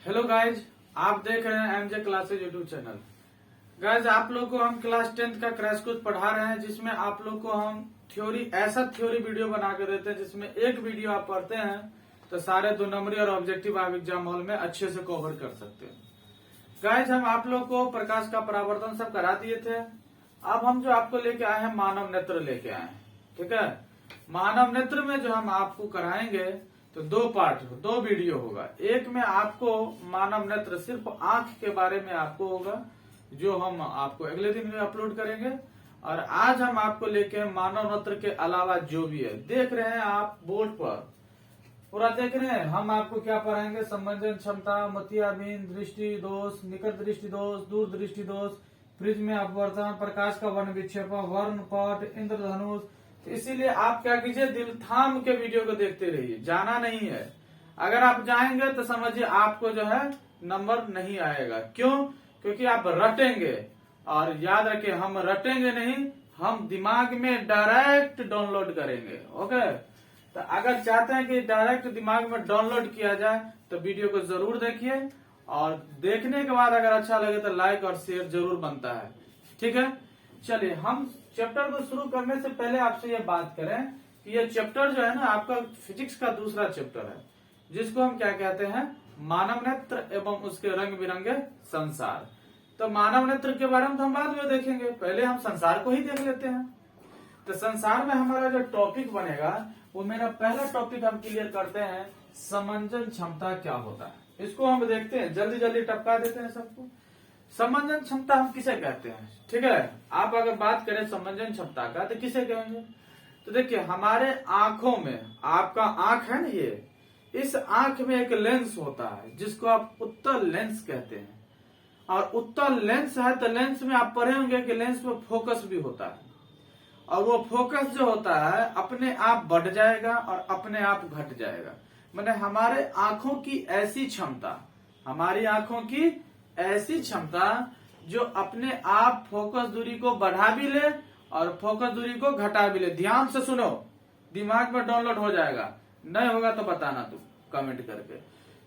Hello guys, आप देख रहे हैं MJ classes YouTube channel. Guys, आप लोग को हम क्लास 10th का क्रैश कोर्स पढ़ा रहे हैं, जिसमें आप लोग को हम ऐसा थ्योरी वीडियो बना के देते हैं जिसमें एक वीडियो आप पढ़ते हैं तो सारे 2 नंबरी और ऑब्जेक्टिव आप एग्जाम हॉल में अच्छे से कवर कर सकते हैं। गाइज, हम आप लोग को प्रकाश का परावर्तन सब करा दिए थे। अब हम जो आपको लेके आए हैं मानव नेत्र लेके आए हैं। ठीक है, मानव नेत्र में जो हम आपको कराएंगे तो 2 पार्ट 2 वीडियो होगा। एक में आपको मानव नेत्र सिर्फ आंख के बारे में आपको होगा, जो हम आपको अगले दिन में अपलोड करेंगे। और आज हम आपको लेके मानव नेत्र के अलावा जो भी है, देख रहे हैं आप बोर्ड पर पूरा देख रहे हैं। हम आपको क्या पढ़ाएंगे? संवेदन क्षमता, मोतियाबिंद, दृष्टि दोष, निकट दृष्टि दोष, दूर दृष्टि दोष, प्रिज्म अपवर्तन, प्रकाश का वर्ण विक्षेपण, वर्णपट, इंद्रधनुष। तो इसीलिए आप क्या कीजिए, दिल थाम के वीडियो को देखते रहिए, जाना नहीं है। अगर आप जाएंगे तो समझिए आपको जो है नंबर नहीं आएगा। क्यों? क्योंकि आप रटेंगे। और याद रखिए, हम रटेंगे नहीं, हम दिमाग में डायरेक्ट डाउनलोड करेंगे। ओके, तो अगर चाहते हैं कि डायरेक्ट दिमाग में डाउनलोड किया जाए तो वीडियो को जरूर देखिए, और देखने के बाद अगर अच्छा लगे तो लाइक और शेयर जरूर बनता है। ठीक है, चलिए हम चैप्टर को शुरू करने से पहले आपसे ये बात करें कि ये चैप्टर जो है ना, आपका फिजिक्स का दूसरा चैप्टर है, जिसको हम क्या कहते हैं? मानव नेत्र एवं उसके रंग बिरंगे संसार। तो मानव नेत्र के बारे में तो हम बाद में देखेंगे, पहले हम संसार को ही देख लेते हैं। तो संसार में हमारा जो टॉपिक बनेगा, वो मेरा पहला टॉपिक हम क्लियर करते हैं, समंजन क्षमता क्या होता है। इसको हम देखते हैं, जल्दी जल्दी टपका देते हैं सबको। समंजन क्षमता हम किसे कहते हैं? ठीक है, आप अगर बात करें समंजन क्षमता का तो किसे कहेंगे? तो देखिए, हमारे आंखों में, आपका आंख है ना, ये इस आंख में एक लेंस होता है जिसको आप उत्तल लेंस कहते हैं। और उत्तल लेंस है तो लेंस में आप पढ़े होंगे कि लेंस में फोकस भी होता है, और वो फोकस जो होता है अपने आप बढ़ जाएगा और अपने आप घट जाएगा। माने हमारे आंखों की ऐसी क्षमता, हमारी आंखों की ऐसी क्षमता जो अपने आप फोकस दूरी को बढ़ा भी ले और फोकस दूरी को घटा भी ले। ध्यान से सुनो, दिमाग में डाउनलोड हो जाएगा, नहीं होगा तो बताना तुम कमेंट करके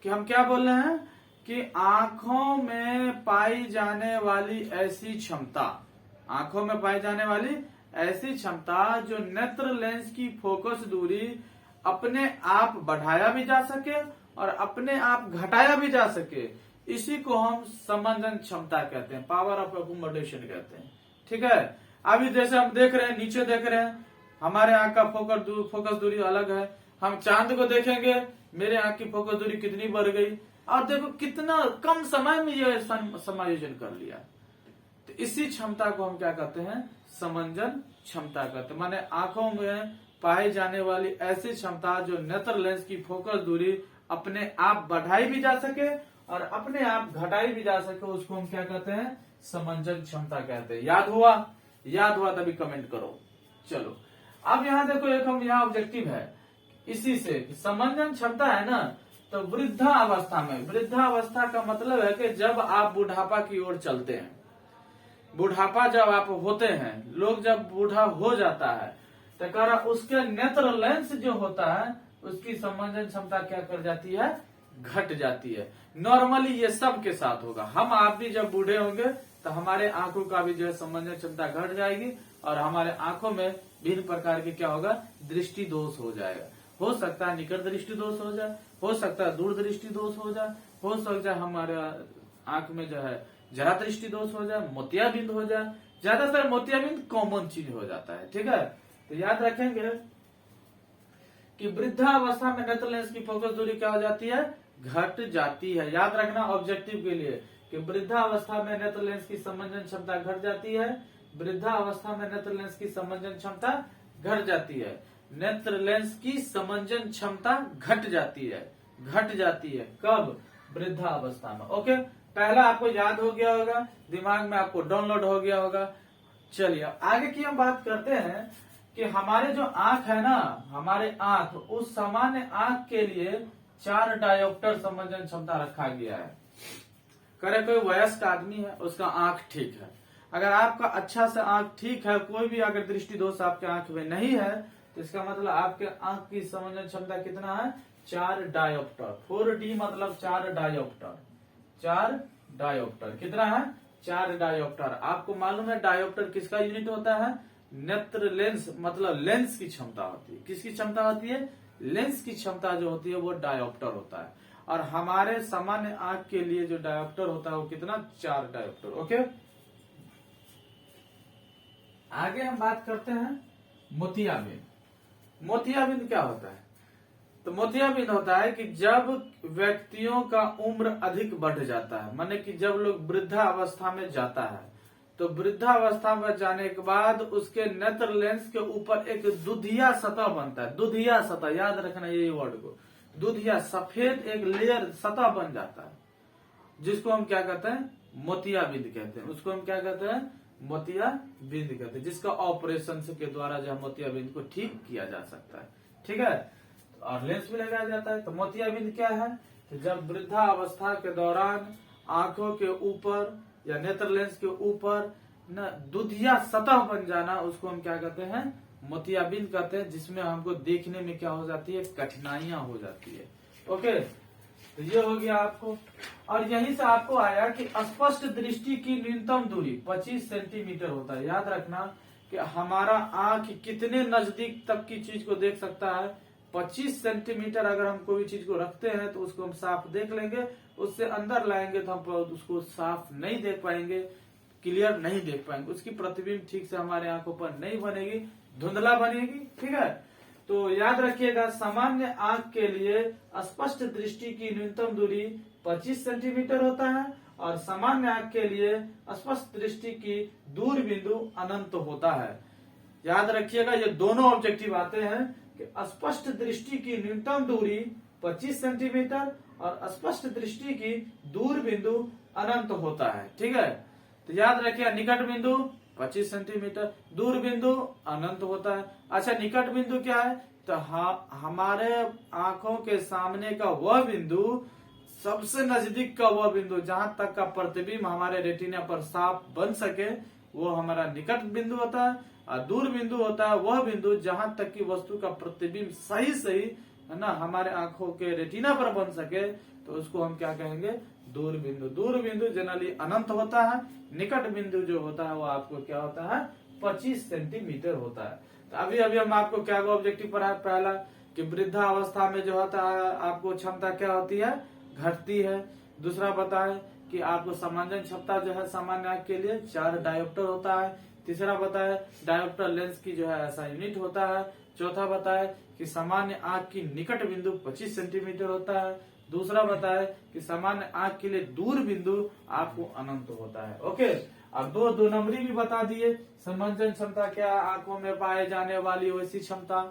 कि हम क्या बोल रहे हैं। कि आंखों में पाई जाने वाली ऐसी क्षमता, आंखों में पाई जाने वाली ऐसी क्षमता जो नेत्र लेंस की फोकस दूरी अपने आप बढ़ाया भी जा सके और अपने आप घटाया भी जा सके, इसी को हम समंजन क्षमता कहते हैं, पावर ऑफ अकोमोडेशन कहते हैं। ठीक है, अभी जैसे हम देख रहे हैं, नीचे देख रहे हैं, हमारे आंख का फोकस दूरी अलग है। हम चांद को देखेंगे, मेरे आंख की फोकस दूरी कितनी बढ़ गई, और देखो कितना कम समय में ये समायोजन कर लिया। तो इसी क्षमता को हम क्या कहते हैं? समंजन क्षमता कहते हैं। माने आंखों में पाई जाने वाली ऐसी क्षमता जो नेत्र लेंस की फोकस दूरी अपने आप बढ़ाई भी जा सके और अपने आप घटाई भी जा सके, उसको हम क्या कहते हैं? समंजन क्षमता कहते हैं। याद हुआ तभी कमेंट करो। चलो, अब यहाँ देखो, एक हम यहाँ ऑब्जेक्टिव है इसी से, समंजन क्षमता है ना, तो वृद्धावस्था में, वृद्धावस्था का मतलब है कि जब आप बुढ़ापा की ओर चलते हैं, बुढ़ापा जब आप होते हैं, लोग जब बूढ़ा हो जाता है तो कह उसके नेत्र लेंस जो होता है उसकी समंजन क्षमता क्या कर जाती है? घट जाती है। नॉर्मली ये सबके साथ होगा। हम आप भी जब बूढ़े होंगे तो हमारे आंखों का भी जो है समंजन क्षमता घट जाएगी और हमारे आंखों में विभिन्न प्रकार के क्या होगा? दृष्टि दोष हो जाएगा। हो सकता है निकट दृष्टि दोष हो जाए, हो सकता है दूर दृष्टि दोष हो जाए, हो सकता है हमारे आंख में जो है जरा दृष्टि दोष हो जाए, मोतियाबिंद हो जाए। ज्यादातर मोतियाबिंद कॉमन चीज हो जाता है। ठीक है, तो याद रखेंगे कि वृद्धावस्था में नेत्र लेंस की फोकस दूरी क्या हो जाती है? घट जाती है। याद रखना ऑब्जेक्टिव के लिए कि वृद्धावस्था में नेत्र लेंस की समंजन क्षमता घट जाती है। वृद्धावस्था में नेत्र लेंस की समंजन क्षमता घट जाती है। नेत्र लेंस की समंजन क्षमता घट जाती है। कब? वृद्धावस्था में। ओके, पहला आपको याद हो गया होगा, दिमाग में आपको डाउनलोड हो गया होगा। चलिए आगे की हम बात करते हैं कि हमारे जो आंख है ना, हमारे आंख, उस सामान्य आंख के लिए 4 डायोप्टर समंजन क्षमता रखा गया है। करे कोई वयस्क आदमी है, उसका आंख ठीक है, अगर आपका अच्छा से आंख ठीक है, कोई भी अगर दृष्टि दोष आपके आंख में नहीं है, तो इसका मतलब आपके आंख की समंजन क्षमता कितना है? 4 डायोप्टर। 4D मतलब 4 डायोप्टर। 4 डायोप्टर कितना है? 4 डायोप्टर। आपको मालूम है डायोप्टर किसका यूनिट होता है? नेत्र लेंस, मतलब लेंस की क्षमता होती है। किसकी क्षमता होती है? लेंस की क्षमता जो होती है वो डायोप्टर होता है। और हमारे सामान्य आंख के लिए जो डायोप्टर होता है वो कितना? 4 डायोप्टर। ओके, आगे हम बात करते हैं मोतियाबिंद। मोतियाबिंद क्या होता है? तो मोतियाबिंद होता है कि जब व्यक्तियों का उम्र अधिक बढ़ जाता है, माने कि जब लोग वृद्धावस्था में जाता है, तो वृद्धावस्था में जाने के बाद उसके नेत्र लेंस के ऊपर एक दुधिया सतह बनता है। दुधिया सतह, याद रखना ये वर्ड को, दुधिया सफेद एक लेयर सतह बन जाता है, जिसको हम क्या कहते हैं? मोतियाबिंद कहते हैं। उसको हम क्या कहते हैं? मोतियाबिंद कहते हैं, जिसका ऑपरेशन के द्वारा जो मोतियाबिंद को ठीक किया जा सकता है। ठीक है, और लेंस भी लगाया जाता है। तो मोतियाबिंद क्या है? तो जब वृद्धावस्था के दौरान आंखों के ऊपर या नेत्र लेंस के ऊपर न दुधिया सतह बन जाना, उसको हम क्या कहते हैं? मोतियाबिंद कहते हैं, जिसमें हमको देखने में क्या हो जाती है? कठिनाइयां हो जाती है। ओके, तो ये हो गया आपको। और यहीं से आपको आया कि स्पष्ट दृष्टि की न्यूनतम दूरी 25 सेंटीमीटर होता है। याद रखना कि हमारा आंख कितने नजदीक तक की चीज को देख सकता है? 25 सेंटीमीटर। अगर हम कोई चीज को रखते हैं तो उसको हम साफ देख लेंगे, उससे अंदर लाएंगे तो हम उसको साफ नहीं देख पाएंगे, क्लियर नहीं देख पाएंगे, उसकी प्रतिबिंब ठीक से हमारे आंखों पर नहीं बनेगी, धुंधला बनेगी। ठीक है, तो याद रखिएगा सामान्य आंख के लिए स्पष्ट दृष्टि की न्यूनतम दूरी 25 सेंटीमीटर होता है, और सामान्य आंख के लिए स्पष्ट दृष्टि की दूर बिंदु अनंत होता है। याद रखिएगा ये दोनों ऑब्जेक्टिव आते हैं कि स्पष्ट दृष्टि की न्यूनतम दूरी 25 सेंटीमीटर और स्पष्ट दृष्टि की दूर बिंदु अनंत होता है। ठीक है, तो याद रखिए निकट बिंदु 25 सेंटीमीटर, दूर बिंदु अनंत होता है। अच्छा, निकट बिंदु क्या है? तो हमारे आंखों के सामने का वह बिंदु, सबसे नजदीक का वह बिंदु जहां तक का प्रतिबिंब हमारे रेटिना पर साफ बन सके, वो हमारा निकट बिंदु होता है। और दूर बिंदु होता है वह बिंदु जहां तक की वस्तु का प्रतिबिंब सही है ना हमारे आंखों के रेटिना पर बन सके, तो उसको हम क्या कहेंगे? दूर बिंदु। दूर बिंदु जनरली अनंत होता है, निकट बिंदु जो होता है वो आपको क्या होता है? 25 सेंटीमीटर होता है। तो अभी हम आपको क्या ऑब्जेक्टिव पढ़ा? पहला कि वृद्धावस्था में जो होता है आपको क्षमता क्या होती है? घटती है। दूसरा बताए कि आपको समांजन क्षमता जो है सामान्य आंख के लिए 4 डायोप्टर होता है। तीसरा बताए डायोप्टर लेंस की जो है ऐसा यूनिट होता है। चौथा बताए कि सामान्य आंख की निकट बिंदु 25 सेंटीमीटर होता है। दूसरा बताए कि सामान्य आंख के लिए दूर बिंदु आपको अनंत होता है। ओके, अब दो नंबरी भी बता दिए। समंजन क्षमता क्या? आंखों में पाए जाने वाली वैसी क्षमता,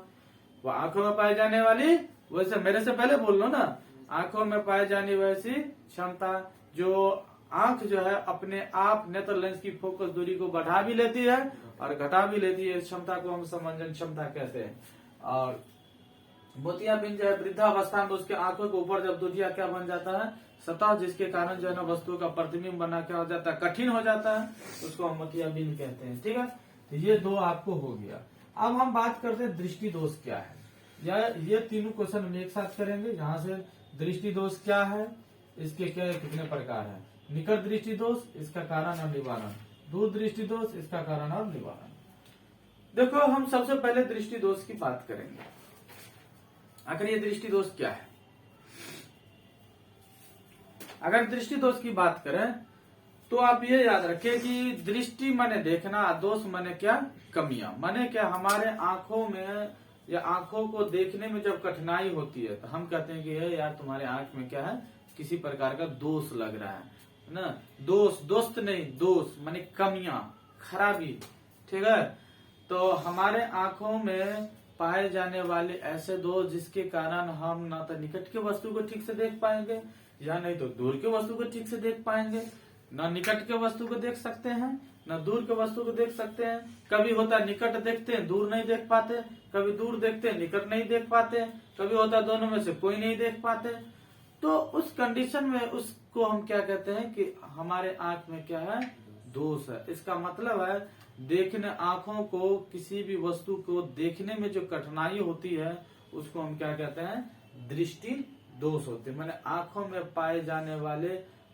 वो आंखों में पाए जाने वाली वैसे, मेरे से पहले बोल लो ना, आंखों में पाए जाने वैसी क्षमता जो आंख जो है अपने आप नेत्र लेंस की फोकस दूरी को बढ़ा भी लेती है और घटा भी लेती है, इस क्षमता को हम समंजन क्षमता कहते हैं। और मोतियाबिंद जो है वृद्धावस्था में उसके आंखों के ऊपर जब दुधिया क्या बन जाता है? सतह, जिसके कारण जो है ना वस्तु का प्रतिबिंब बना क्या हो जाता है? कठिन हो जाता है, उसको हम मोतियाबिंद कहते हैं। ठीक है, तो ये दो आपको हो गया। अब हम बात करते हैं दृष्टि दोष क्या है, या ये तीनों क्वेश्चन हम एक साथ करेंगे। यहाँ से दृष्टि दोष क्या है, इसके क्या कितने प्रकार है? निकट दृष्टि दोष, इसका कारण और निवारण। दूर दृष्टि दोष, इसका कारण और निवारण। देखो, हम सबसे पहले दृष्टि दोष की बात करेंगे। आखिर ये दृष्टि दोष क्या है? अगर दृष्टि दोष की बात करें तो आप ये याद रखें कि दृष्टि माने देखना, दोष माने क्या? कमियां। माने क्या? हमारे आंखों में या आंखों को देखने में जब कठिनाई होती है तो हम कहते हैं कि ये यार तुम्हारे आंख में क्या है? किसी प्रकार का दोष लग रहा है ना। दोस्त नहीं, दोष माने कमियां, खराबी। ठीक है, तो हमारे आंखों में पाए जाने वाले ऐसे दोष जिसके कारण हम ना तो निकट के वस्तु को ठीक से देख पाएंगे, या नहीं तो दूर के वस्तु को ठीक से देख पाएंगे। ना निकट के वस्तु को देख सकते हैं, ना दूर के वस्तु को देख सकते हैं। कभी होता है निकट देखते हैं, दूर नहीं देख पाते, कभी दूर देखते हैं, निकट नहीं देख पाते, कभी होता है दोनों में से कोई नहीं देख पाते। तो उस कंडीशन में उसको हम क्या कहते हैं कि हमारे आंख में क्या है? दोष है। इसका मतलब है देखने, आंखों को किसी भी वस्तु को देखने में जो कठिनाई होती है उसको हम क्या कहते हैं? दृष्टि दोष होते हैं। माने आंखों में पाए जाने वाले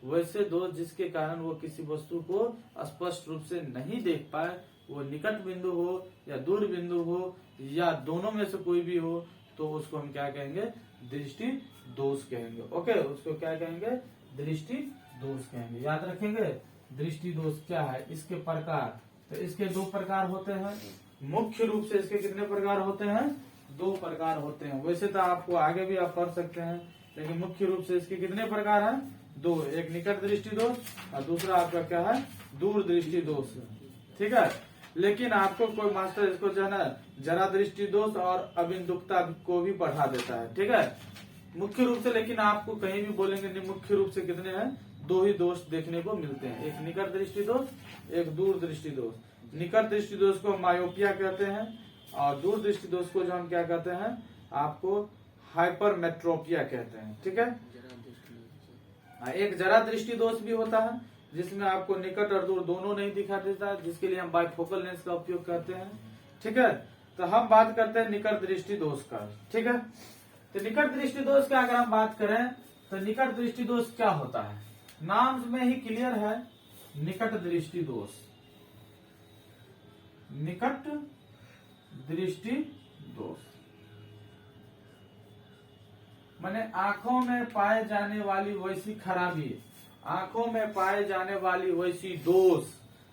वैसे दोष जिसके कारण वो किसी वस्तु को स्पष्ट रूप से नहीं देख पाए, वो निकट बिंदु हो या दूर बिंदु हो या दोनों में से कोई भी हो, तो उसको हम क्या कहेंगे? दृष्टि दोष कहेंगे। ओके, उसको क्या कहेंगे? दृष्टि दोष कहेंगे। याद रखेंगे दृष्टि दोष क्या है, इसके प्रकार। तो इसके दो प्रकार होते हैं। मुख्य रूप से इसके कितने प्रकार होते हैं? दो प्रकार होते हैं। वैसे तो आपको आगे भी आप पढ़ सकते हैं, लेकिन मुख्य रूप से इसके कितने प्रकार हैं? दो। एक निकट दृष्टि दोष और दूसरा आपका क्या है? दूर दृष्टि दोष। ठीक है, लेकिन आपको कोई मास्टर इसको जो है ना जरा दृष्टि दोष और अबिंदुकता को भी बढ़ा देता है। ठीक है, मुख्य रूप से, लेकिन आपको कहीं भी बोलेंगे नहीं, मुख्य रूप से कितने हैं? दो ही दोष देखने को मिलते हैं, एक निकट दृष्टि दोष, एक दूर दृष्टि दोष। निकट दृष्टि दोष को मायोपिया कहते हैं और दूर दृष्टि दोष को जो हम क्या कहते हैं? आपको हाइपरमेट्रोपिया कहते हैं। ठीक है, एक जरा दृष्टि दोष भी होता है जिसमें आपको निकट और दूर दोनों नहीं दिखा देता, जिसके लिए हम बाइफोकल लेंस का उपयोग करते हैं। ठीक है, तो हम बात करते हैं निकट दृष्टि दोष का। ठीक है, तो निकट दृष्टि दोष का अगर हम बात करें तो निकट दृष्टि दोष क्या होता है? नाम में ही क्लियर है, निकट दृष्टि दोष। निकट दृष्टि दोष माने आंखों में पाए जाने वाली वैसी खराबी, आंखों में पाए जाने वाली वैसी दोष,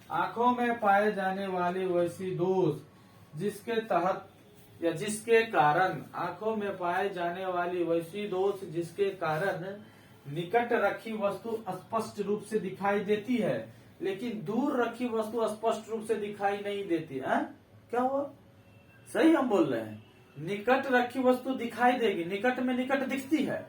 आंखों में पाए जाने वाली वैसी दोष जिसके तहत या जिसके कारण, आंखों में पाए जाने वाली वैसी दोष जिसके कारण निकट रखी वस्तु स्पष्ट रूप से दिखाई देती है, लेकिन दूर रखी वस्तु स्पष्ट रूप से दिखाई नहीं देती है। क्या हुआ? सही हम बोल रहे हैं। निकट रखी वस्तु दिखाई देगी, निकट में निकट दिखती है,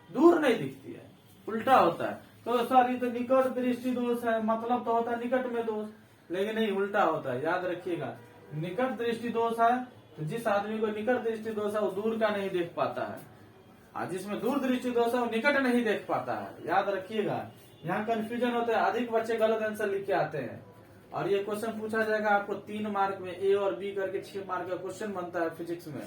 दूर नहीं दिखती है, उल्टा होता है। तो सर ये तो निकट दृष्टि दोष है, मतलब तो होता है निकट में दोष, लेकिन नहीं, उल्टा होता है। याद रखिएगा, निकट दृष्टि दोष है तो जिस आदमी को निकट दृष्टि दोष है वो दूर का नहीं देख पाता है, और जिसमें दूर दृष्टि दोष है वो निकट नहीं देख पाता है। याद रखिएगा, यहाँ कंफ्यूजन होता है, अधिक बच्चे गलत आंसर लिख के आते हैं। और ये क्वेश्चन पूछा जाएगा आपको 3 मार्क में, ए और बी करके 6 मार्क का क्वेश्चन बनता है फिजिक्स में,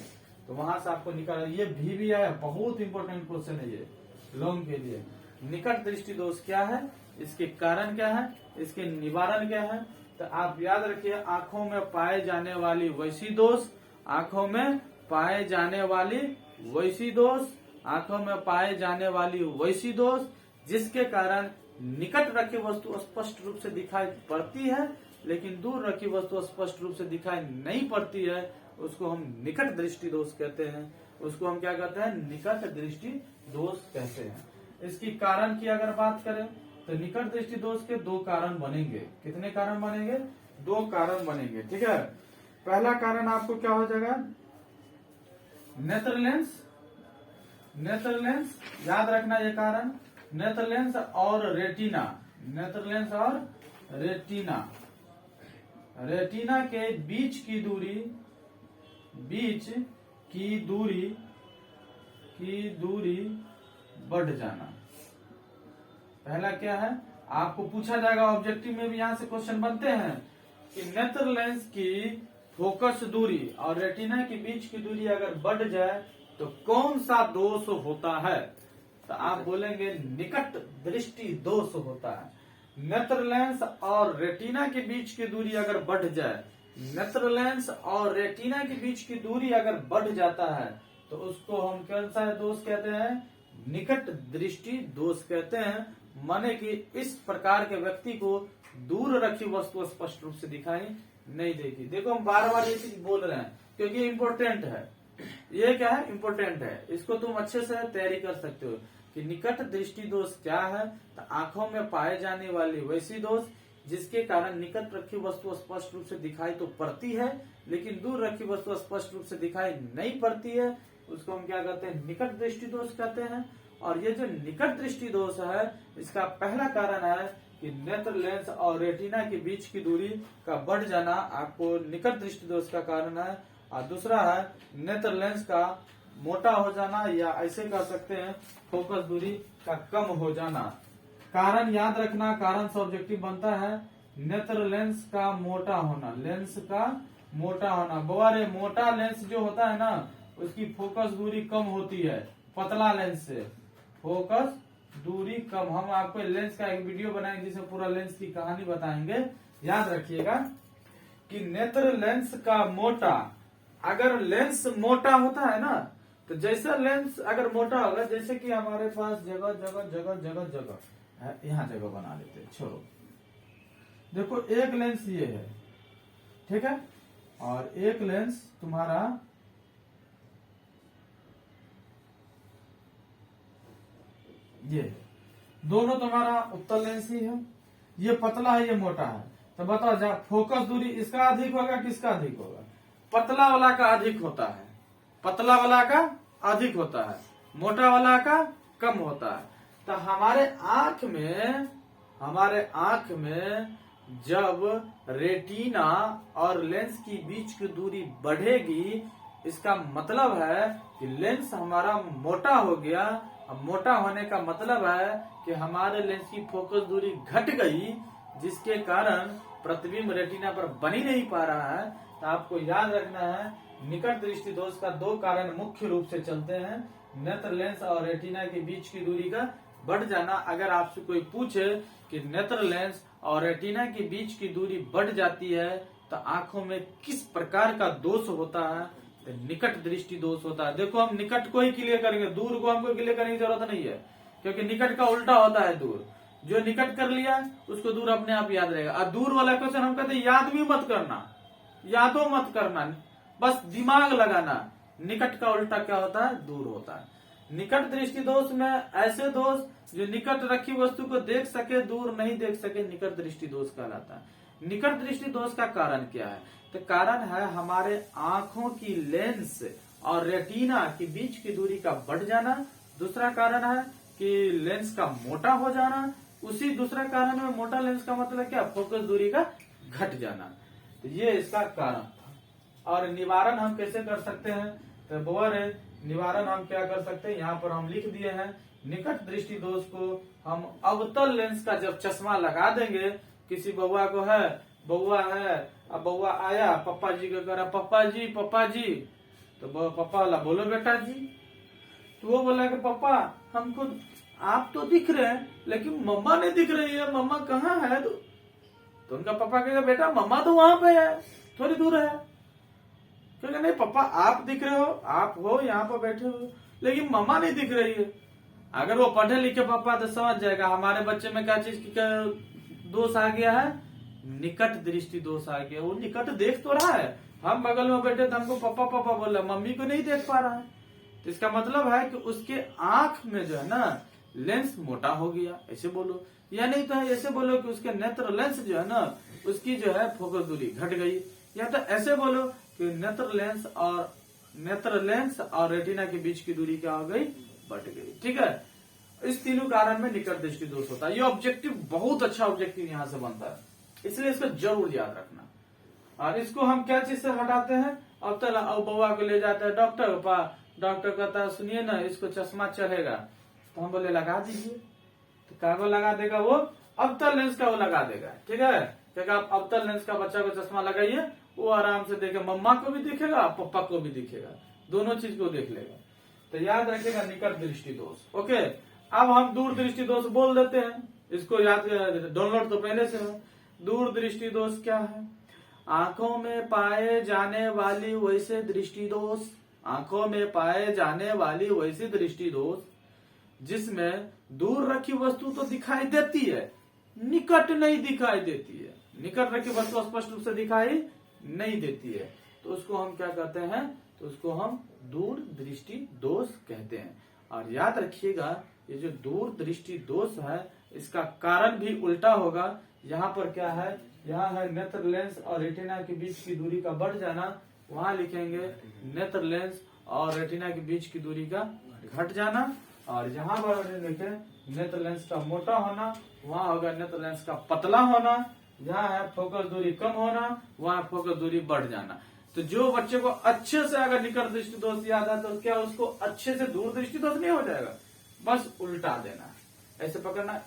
तो वहां से आपको निकाल, ये भी आया, बहुत इंपॉर्टेंट क्वेश्चन है ये लॉन्ग के लिए। निकट दृष्टि दोष क्या है, इसके कारण क्या है, इसके निवारण क्या है? तो आप याद रखिए, आंखों में पाए जाने वाली वैसी दोष, आंखों में पाए जाने वाली वैसी दोष, आंखों में पाए जाने वाली वैसी दोष जिसके कारण निकट रखी वस्तु स्पष्ट रूप से दिखाई पड़ती है, लेकिन दूर रखी वस्तु स्पष्ट रूप से दिखाई नहीं पड़ती है, उसको हम निकट दृष्टि दोष कहते हैं। उसको हम क्या कहते हैं? निकट दृष्टि दोष कहते हैं। इसकी कारण की अगर बात करें तो निकट दृष्टि दोष के 2 कारण बनेंगे। कितने कारण बनेंगे? 2 कारण बनेंगे। ठीक है, पहला कारण आपको क्या हो जाएगा? नेत्र लेंस। नेत्र लेंस याद रखना, ये कारण नेत्र लेंस और रेटिना, नेत्र लेंस और रेटिना, रेटिना के बीच की दूरी, बीच की दूरी बढ़ जाना। पहला क्या है? आपको पूछा जाएगा ऑब्जेक्टिव में भी, यहां से क्वेश्चन बनते हैं कि नेत्र लेंस की फोकस दूरी और रेटिना के बीच की दूरी अगर बढ़ जाए तो कौन सा दोष होता है? तो आप बोलेंगे निकट दृष्टि दोष होता है। नेत्र लेंस और रेटिना के बीच की दूरी अगर बढ़ जाए, नेत्र लेंस और रेटिना के बीच की दूरी अगर बढ़ जाता है तो उसको हम कौन सा दोष कहते हैं? निकट दृष्टि दोष कहते हैं। माने कि इस प्रकार के व्यक्ति को दूर रखी वस्तु स्पष्ट रूप से दिखाई नहीं देगी। देखो हम बार बार ये चीज बोल रहे हैं क्योंकि इम्पोर्टेंट है। ये क्या है? इम्पोर्टेंट है। इसको तुम अच्छे से तैयारी कर सकते हो कि निकट दृष्टि दोष क्या है। तो आंखों में पाए जाने वाली वैसी दोष जिसके कारण निकट रखी वस्तु स्पष्ट रूप से दिखाई तो पड़ती है, लेकिन दूर रखी वस्तु स्पष्ट रूप से दिखाई नहीं पड़ती है, उसको हम क्या कहते हैं? निकट दृष्टि दोष कहते हैं। और ये जो निकट दृष्टि दोष है, इसका पहला कारण है कि नेत्र लेंस और रेटिना के बीच की दूरी का बढ़ जाना आपको निकट दृष्टि दोष का कारण है। और दूसरा है नेत्र लेंस का मोटा हो जाना, या ऐसे कह सकते हैं फोकस दूरी का कम हो जाना। कारण याद रखना, कारण से ऑब्जेक्टिव बनता है नेत्र लेंस का मोटा होना, लेंस का मोटा होना। बोरे मोटा लेंस जो होता है ना, उसकी फोकस दूरी कम होती है, पतला लेंस से फोकस दूरी कम। हम आपको लेंस का एक वीडियो बनाएंगे जिसमें पूरा लेंस की कहानी बताएंगे। याद रखिएगा कि नेत्र लेंस का मोटा, अगर लेंस मोटा होता है ना, तो जैसा लेंस अगर मोटा होगा, जैसे कि हमारे पास जगह जगह जगह जगह जगह है, यहाँ जगह बना लेते हैं, छोड़ो। देखो एक लेंस ये है, ठीक है, और एक लेंस तुम्हारा ये है। दोनों तुम्हारा उत्तल लेंस ही है। ये पतला है, ये मोटा है। तो बताओ जा फोकस दूरी इसका अधिक होगा किसका अधिक होगा? पतला वाला का अधिक होता है, पतला वाला का अधिक होता है, मोटा वाला का कम होता है। तो हमारे आंख में जब रेटिना और लेंस की बीच की दूरी बढ़ेगी, इसका मतलब है कि लेंस हमारा मोटा हो गया। अब मोटा होने का मतलब है कि हमारे लेंस की फोकस दूरी घट गई, जिसके कारण प्रतिबिंब रेटिना पर बन ही नहीं पा रहा है। तो आपको याद रखना है, निकट दृष्टि दोष का दो कारण मुख्य रूप से चलते हैं, नेत्र लेंस और रेटिना के बीच की दूरी का बढ़ जाना। अगर आपसे कोई पूछे कि नेत्र लेंस और रेटिना के बीच की दूरी बढ़ जाती है तो आंखों में किस प्रकार का दोष होता है, तो निकट दृष्टि दोष होता है। देखो हम निकट को ही क्लियर करेंगे, दूर को हमको क्लियर करने की जरूरत नहीं है, क्योंकि निकट का उल्टा होता है दूर। जो निकट कर लिया उसको दूर अपने आप याद रहेगा। और दूर वाला क्वेश्चन हम कहते हैं याद भी मत करना, यादो मत करना, बस दिमाग लगाना। निकट का उल्टा क्या होता है? दूर होता है। निकट दृष्टि दोष में ऐसे दोष जो निकट रखी वस्तु को देख सके, दूर नहीं देख सके, निकट दृष्टि दोष कहलाता है। निकट दृष्टि दोष का कारण क्या है? तो कारण है हमारे आंखों की लेंस और रेटिना के बीच की दूरी का बढ़ जाना। दूसरा कारण है कि लेंस का मोटा हो जाना। उसी दूसरा कारण में मोटा लेंस का मतलब क्या? फोकस दूरी का घट जाना। तो ये इसका कारण था। और निवारण हम कैसे कर सकते हैं? तो बोर है, निवारण हम क्या कर सकते हैं, यहाँ पर हम लिख दिए हैं। निकट दृष्टि दोष को हम अवतल लेंस का जब चश्मा लगा देंगे, किसी बउआ को है, बउआ है, अब बउआ आया पप्पा जी को कह रहा पप्पा जी, तो पप्पा वाला बोलो बेटा जी। तो वो बोला कि पप्पा हमको आप तो दिख रहे हैं लेकिन मम्मा नहीं दिख रही है, मम्मा कहाँ है? तो उनका पापा कहेगा बेटा मम्मा तो वहां पे है, थोड़ी दूर है। क्योंकि नहीं पप्पा आप दिख रहे हो, आप हो यहाँ पर बैठे हो, लेकिन मम्मा नहीं दिख रही है। अगर वो पढ़े लिखे पापा तो समझ जाएगा हमारे बच्चे में क्या चीज की दोष आ गया है, निकट दृष्टि दोष आ गया। वो निकट देख तो रहा है, हम बगल में बैठे तो हमको पापा पापा बोल रहा, मम्मी को नहीं देख पा रहा है। तो इसका मतलब है कि उसके आंख में जो है ना लेंस मोटा हो गया, ऐसे बोलो। या नहीं तो ऐसे बोलो कि उसके नेत्र लेंस जो है ना उसकी जो है फोकस दूरी घट गई। या तो ऐसे बोलो कि नेत्र लेंस और रेटिना के बीच की दूरी क्या हो गई? बढ़ गई। ठीक है, इस तीनों कारण में निकट दृष्टि दोष होता है। ये ऑब्जेक्टिव बहुत अच्छा ऑब्जेक्टिव यहाँ से बनता है, इसलिए इसको जरूर याद रखना। और इसको हम क्या चीज से हटाते हैं? अब तक बउआ को ले जाते हैं डॉक्टर के पास, डॉक्टर कहता है सुनिए ना इसको चश्मा चढ़ेगा, तो हम बोले लगा दीजिए। तो कागो लगा देगा वो, अवतल लेंस का वो लगा देगा। ठीक है, क्योंकि आप अवतल लेंस का बच्चा को चश्मा लगाइए, वो आराम से देखे, मम्मा को भी दिखेगा पप्पा को भी दिखेगा, दोनों चीज को देख लेगा। तो याद रखिएगा निकट दृष्टि दोष। ओके, अब हम दूर दृष्टि दोष बोल देते हैं, इसको याद डाउनलोड तो पहले से है। दूर दृष्टि दोष क्या है? आंखों में पाए जाने वाली वैसे दृष्टि दोष, आंखों में पाए जाने वाली वैसी दृष्टि दोष जिसमें दूर रखी वस्तु तो दिखाई देती है, निकट नहीं दिखाई देती है। निकट रखी वस्तु स्पष्ट रूप से दिखाई नहीं देती है, तो उसको हम क्या कहते हैं? तो उसको हम दूर दृष्टि दोष कहते हैं। और याद रखिएगा ये जो दूर दृष्टि दोष है इसका कारण भी उल्टा होगा। यहाँ पर क्या है? यहाँ है नेत्र लेंस और रेटिना के बीच की दूरी का बढ़ जाना, वहां लिखेंगे नेत्र लेंस और रेटिना के बीच की दूरी का घट जाना। और यहाँ पर लिखे नेत्र लेंस का मोटा होना, वहां होगा नेत्र लेंस का पतला होना। यहाँ है फोकस दूरी कम होना, वहां फोकस दूरी बढ़ जाना। तो जो बच्चे को अच्छे से अगर निकट दृष्टि दोष याद है तो क्या उसको अच्छे से दूर दृष्टि दोष नहीं हो जाएगा? बस उल्टा देना, ऐसे पकड़ना,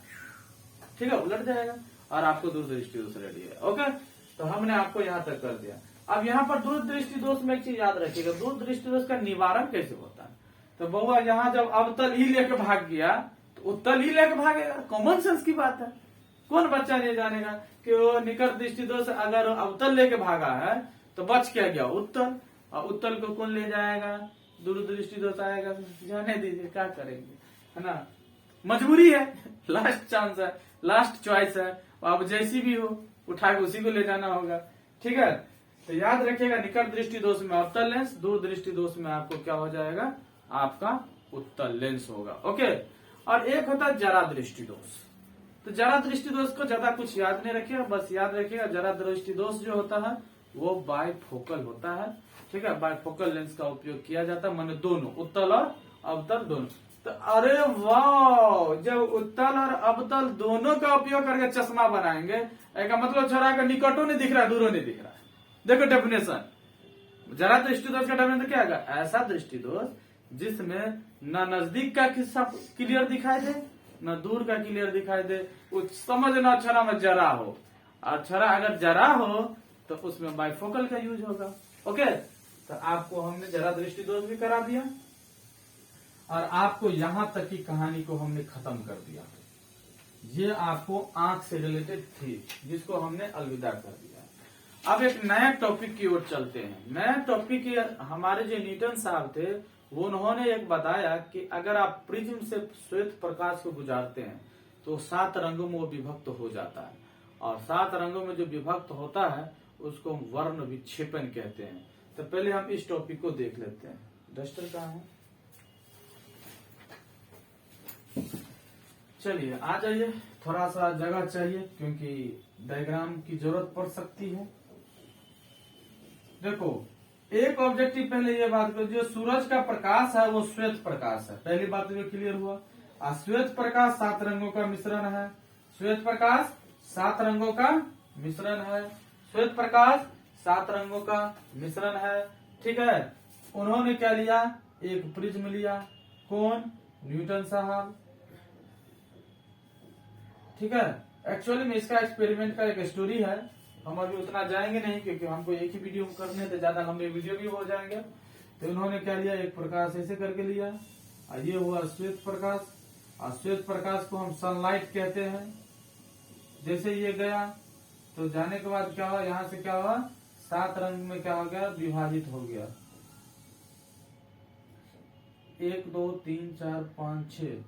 ठीक है, उलट जाएगा और आपको दूर दृष्टि दोष रेडी है। ओके, तो हमने आपको यहाँ तक कर दिया। अब यहाँ पर दूर दृष्टि दोष में एक चीज याद रखिएगा, दूर दृष्टि दोष का निवारण कैसे होता है? तो बउआ यहाँ जब अवतल ही लेके भाग गया तो उत्तल ही लेके भागेगा, कॉमन सेंस की बात है। कौन बच्चा नहीं जानेगा कि वो निकट दृष्टि दोष अगर अवतल लेके भागा है तो बच क्या गया उत्तल, और उत्तल को कौन ले जाएगा, दूर दृष्टि दोष आएगा, जाने दीजिए क्या करेंगे, है ना, मजबूरी है, लास्ट चांस है, लास्ट चॉइस है, अब जैसी भी हो उठा के उसी को ले जाना होगा। ठीक है, तो याद रखिएगा निकट दृष्टि दोष में अवतल लेंस, दूर दृष्टि दोष में आपको क्या हो जाएगा, आपका उत्तल लेंस होगा। ओके, और एक होता है जरा दृष्टि दोष। तो जरा दृष्टि दोष को ज्यादा कुछ याद नहीं रखिएगा, बस याद रखिएगा जरा दृष्टि दोष जो होता है वो बाइफोकल होता है। ठीक है, बाइफोकल लेंस का उपयोग किया जाता है, माने दोनों उत्तल और अवतल दोनों। तो अरे वाह, जब उत्तल और अवतल दोनों का उपयोग करके चश्मा बनाएंगे, एक मतलब छोरा का निकटों नहीं दिख रहा है, दूरों नहीं दिख रहा है। देखो डेफिनेशन, जरा दृष्टि दोष का डेफिनेशन क्या है, ऐसा दृष्टि दोष जिसमें न नजदीक का किस्सा क्लियर दिखाई दे न दूर का क्लियर दिखाई दे, समझना छरा में जरा हो, और छरा अगर जरा हो तो उसमें बाइफोकल का यूज होगा। ओके, तो आपको हमने जरा दृष्टि दोष भी करा दिया और आपको यहां तक की कहानी को हमने खत्म कर दिया। ये आपको आंख से रिलेटेड थी जिसको हमने अलविदा कर दिया। अब एक नया टॉपिक की ओर चलते हैं। नया टॉपिक हमारे जो न्यूटन साहब थे वो उन्होंने एक बताया कि अगर आप प्रिज्म से श्वेत प्रकाश को गुजारते हैं तो 7 रंगों में वो विभक्त हो जाता है, और 7 रंगों में जो विभक्त होता है उसको वर्ण विक्षेपण कहते हैं। तो पहले हम इस टॉपिक को देख लेते हैं। डस्टर कहाँ है, चलिए आ जाइए, थोड़ा सा जगह चाहिए क्योंकि डायग्राम की जरूरत पड़ सकती है। देखो एक ऑब्जेक्टिव, पहले ये बात करो, जो सूरज का प्रकाश है वो श्वेत प्रकाश है, पहली बात ये क्लियर हुआ। और श्वेत प्रकाश 7 रंगों का मिश्रण है, श्वेत प्रकाश 7 रंगों का मिश्रण है, श्वेत प्रकाश 7 रंगों का मिश्रण है। ठीक है, उन्होंने क्या लिया, एक प्रिज्म लिया, कौन, न्यूटन साहब। ठीक है, एक्चुअली में इसका एक्सपेरिमेंट का एक स्टोरी है, हम अभी उतना जाएंगे नहीं क्योंकि हमको एक ही वीडियो करने थे, ज्यादा लंबे वीडियो भी हो जाएंगे। तो उन्होंने क्या लिया, एक प्रकाश ऐसे करके लिया, और ये हुआ श्वेत प्रकाश, और श्वेत प्रकाश को हम सनलाइट कहते हैं। जैसे ये गया तो जाने के बाद क्या हुआ, यहाँ से क्या हुआ, 7 रंग में क्या हो गया, विभाजित हो गया, 1 2 3 4 5 6,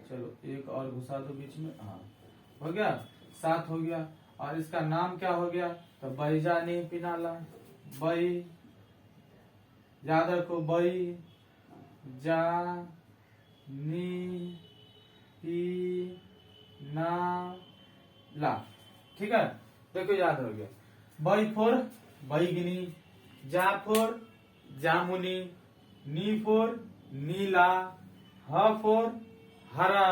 चलो एक और घुसा दो बीच में, हाँ हो गया, 7 हो गया। और इसका नाम क्या हो गया, तो बैजानी पिनाला, बई, याद रखो, बई जा नी पी ना ला। ठीक है, देखो याद हो गया, बई फोर बैगनी, जा फोर जामुनी, नी फोर नीला, ह फोर हरा,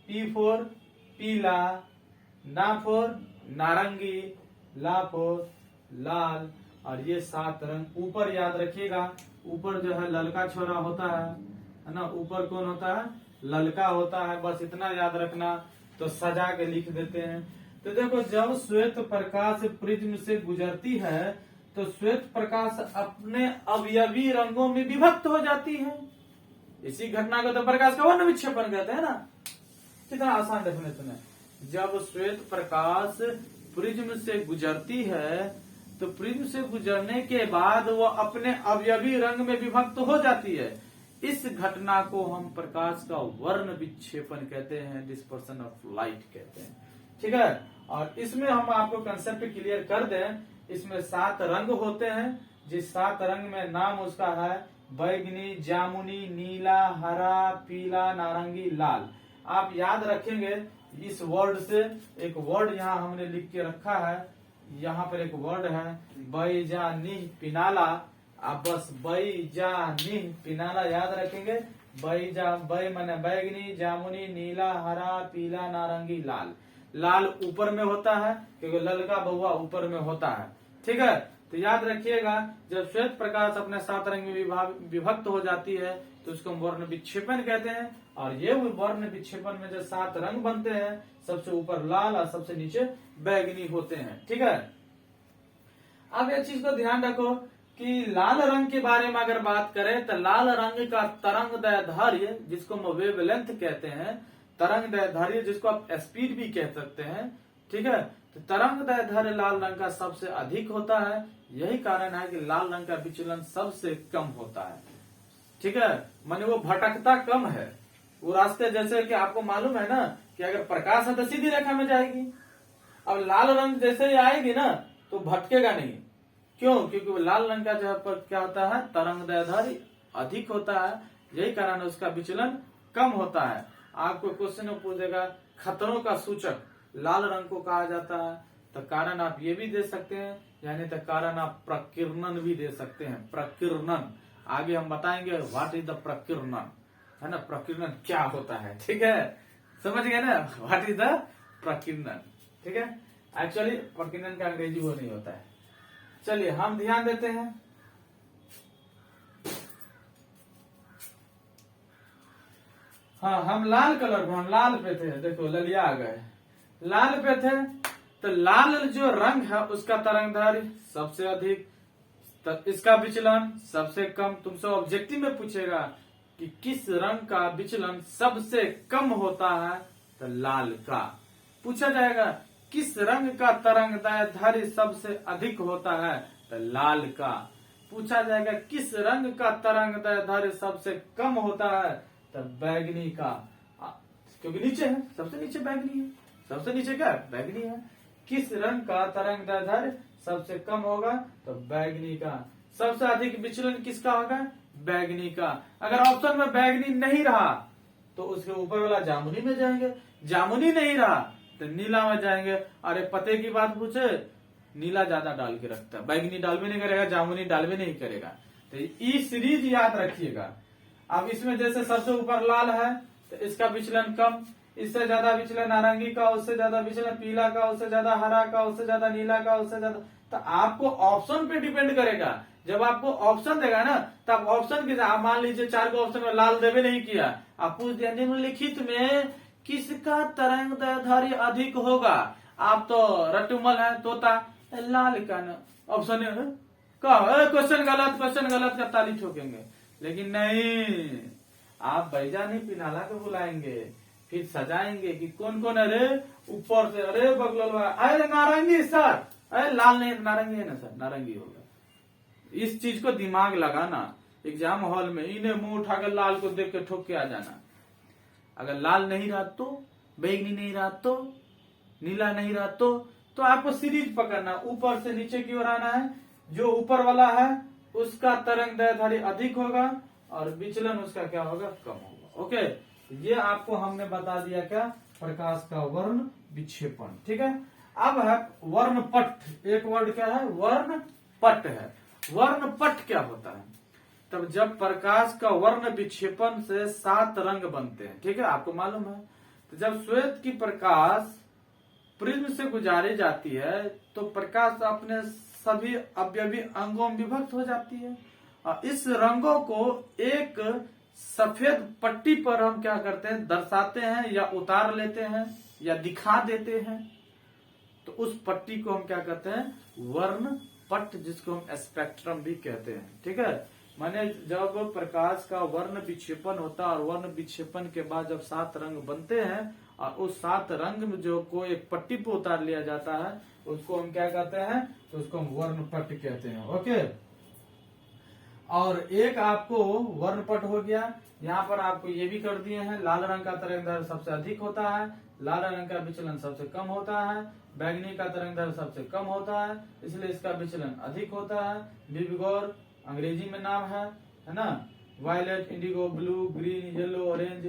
पी फोर पीला, ना फोर नारंगी, ला फोर लाल। और ये 7 रंग ऊपर याद रखिएगा, ऊपर जो है ललका छोरा होता है ना, ऊपर कौन होता है, ललका होता है, बस इतना याद रखना। तो सजा के लिख देते हैं। तो देखो जब श्वेत प्रकाश प्रिज्म से गुजरती है तो श्वेत प्रकाश अपने अवयवी रंगों में विभक्त हो जाती है। इसी घटना को तो प्रकाश का वर्ण विक्षेपण कहते हैं ना, कितना आसान डेफिनेशन है। जब श्वेत प्रकाश प्रिज्म से गुजरती है तो प्रिज्म से गुजरने के बाद वो अपने अवयवी रंग में विभक्त हो जाती है। इस घटना को हम प्रकाश का वर्ण विक्षेपण कहते हैं, डिस्पर्सन ऑफ लाइट कहते हैं। ठीक है, और इसमें हम आपको कंसेप्ट क्लियर कर दें, इसमें 7 रंग होते हैं, जिस 7 रंग में नाम उसका है बैगनी, जामुनी, नीला, हरा, पीला, नारंगी, लाल। आप याद रखेंगे इस वर्ड से, एक वर्ड यहाँ हमने लिख के रखा है, यहाँ पर एक वर्ड है बैजानी पिनाला। आप बस बैजानी पिनाला याद रखेंगे, बै माने बैगनी, जामुनी, नीला, हरा, पीला, नारंगी, लाल। लाल ऊपर में होता है क्योंकि ललका बहुआ ऊपर में होता है। ठीक है, तो याद रखिएगा जब श्वेत प्रकाश अपने 7 रंग में विभक्त हो जाती है तो उसको वर्ण विक्षेपण कहते हैं। और ये वर्ण विक्षेपण में जो 7 रंग बनते हैं, सबसे ऊपर लाल और सबसे नीचे बैगनी होते हैं। ठीक है, अब एक चीज को ध्यान रखो कि लाल रंग के बारे में अगर बात करें तो लाल रंग का तरंगदैर्ध्य, जिसको हम वेवलेंथ कहते हैं, तरंगदैर्ध्य जिसको आप स्पीड भी कह सकते हैं, ठीक है। तो तरंगदैर्ध्य लाल रंग का सबसे अधिक होता है। यही कारण है कि लाल रंग का विचलन सबसे कम होता है, ठीक है। माने वो भटकता कम है। वो रास्ते जैसे कि आपको मालूम है ना कि अगर प्रकाश है तो सीधी रेखा में जाएगी। अब लाल रंग जैसे ही आएगी ना तो भटकेगा नहीं। क्यों? क्योंकि वो लाल रंग का जो पर क्या होता है, तरंगदैर्ध्य अधिक होता है। यही कारण उसका विचलन कम होता है। आपको क्वेश्चन में पूछेगा खतरों का सूचक लाल रंग को कहा जाता है, तो कारण आप ये भी दे सकते हैं, यानी तो कारण आप प्रकीर्णन भी दे सकते हैं। प्रकीर्णन आगे हम बताएंगे व्हाट इज द प्रकीर्णन, है ना। प्रकीर्णन क्या होता है, ठीक है, समझ गए ना, व्हाट इज द प्रकीर्णन, ठीक है। एक्चुअली प्रकीर्णन का अंग्रेजी वो नहीं होता है। चलिए हम ध्यान देते हैं। हाँ, हम लाल कलर पे, हम लाल पे थे, देखो ललिया आ गए, लाल पे थे। तो लाल जो रंग है उसका तरंगदैर्ध्य सबसे अधिक, तो इसका विचलन सबसे कम। तुमसे ऑब्जेक्टिव में पूछेगा कि किस रंग का विचलन सबसे कम होता है, तो लाल का पूछा जाएगा। किस रंग का तरंगदैर्ध्य सबसे अधिक होता है, तो लाल का पूछा जाएगा। किस रंग का तरंगदैर्ध्य सबसे कम होता है, तो बैगनी का, क्योंकि नीचे है, सबसे नीचे बैगनी है, सबसे नीचे क्या है, बैगनी है। किस रंग का तरंगदैर्ध्य सबसे कम होगा, तो बैगनी का। सबसे अधिक विचलन किसका होगा, बैगनी का। अगर ऑप्शन में बैगनी नहीं रहा तो उसके ऊपर वाला जामुनी में जाएंगे, जामुनी नहीं रहा तो नीला में जाएंगे। अरे पते की बात पूछे, नीला ज्यादा डाल के रखता है, बैगनी डालवे नहीं करेगा, जामुनी डालवे नहीं करेगा। तो ये सीरीज याद रखिएगा। अब इसमें जैसे सबसे ऊपर लाल है तो इसका विचलन कम, इससे ज्यादा विचलन नारंगी का, उससे ज्यादा विचलन पीला का, उससे ज्यादा हरा का, उससे ज्यादा नीला का, उससे ज्यादा। तो आपको ऑप्शन पे डिपेंड करेगा। जब आपको ऑप्शन देगा ना तब ऑप्शन के, आप मान लीजिए 4 को ऑप्शन में लाल देवे नहीं किया, आप पूछ दिया निम्नलिखित में किसका तरंगदैर्ध्य अधिक होगा, आप तो रटुमल है तोता, लाल का ना ऑप्शन क्वेश्चन गलत, क्वेश्चन गलत का ताली ठोकेंगे। लेकिन नहीं, आप बैजानी पिनाला को बुलाएंगे, फिर सजाएंगे कि कौन कौन, अरे ऊपर से, अरे बगलवा, अरे नारंगी सर, अरे लाल नहीं नारंगी है ना सर, नारंगी होगा। इस चीज को दिमाग लगाना एग्जाम हॉल में, इन्हें मुंह उठाकर लाल को देख के ठोक के आ जाना। अगर लाल नहीं रहा तो, बैगनी नहीं रहा तो, नीला नहीं रहा तो आपको सीरीज पकड़ना, ऊपर से नीचे की ओर आना है। जो ऊपर वाला है उसका तरंगदैर्ध्य अधिक होगा और विचलन उसका क्या होगा, कम होगा। ओके, ये आपको हमने बता दिया क्या, प्रकाश का वर्ण विक्षेपण, ठीक है। अब है वर्णपट। एक वर्ड क्या है, वर्णपट है। वर्णपट क्या होता है, तब जब प्रकाश का वर्ण विक्षेपण से 7 रंग बनते हैं, ठीक है, आपको मालूम है। तो जब श्वेत की प्रकाश प्रिज्म से गुजारी जाती है तो प्रकाश अपने सभी अवयवी अंगों में विभक्त हो जाती है, और इस रंगों को एक सफेद पट्टी पर हम क्या करते हैं, दर्शाते हैं या उतार लेते हैं या दिखा देते हैं। तो उस पट्टी को हम क्या कहते हैं, वर्णपट, जिसको हम स्पेक्ट्रम भी कहते हैं, ठीक है। माने जब प्रकाश का वर्ण विक्षेपण होता है और वर्ण विक्षेपण के बाद जब 7 रंग बनते हैं और उस 7 रंग में जो को एक पट्टी पे उतार लिया जाता है उसको हम क्या कहते हैं, तो उसको हम वर्णपट कहते हैं। ओके, और एक आपको वर्णपट हो गया। यहाँ पर आपको ये भी कर दिए हैं, लाल रंग का तरंगदैर्ध्य सबसे अधिक होता है, लाल रंग का विचलन सबसे कम होता है, बैगनी का तरंगदैर्ध्य सबसे कम होता है, इसलिए इसका विचलन अधिक होता है। विविगोर अंग्रेजी में नाम है ना, violet, indigo, blue, green, yellow, orange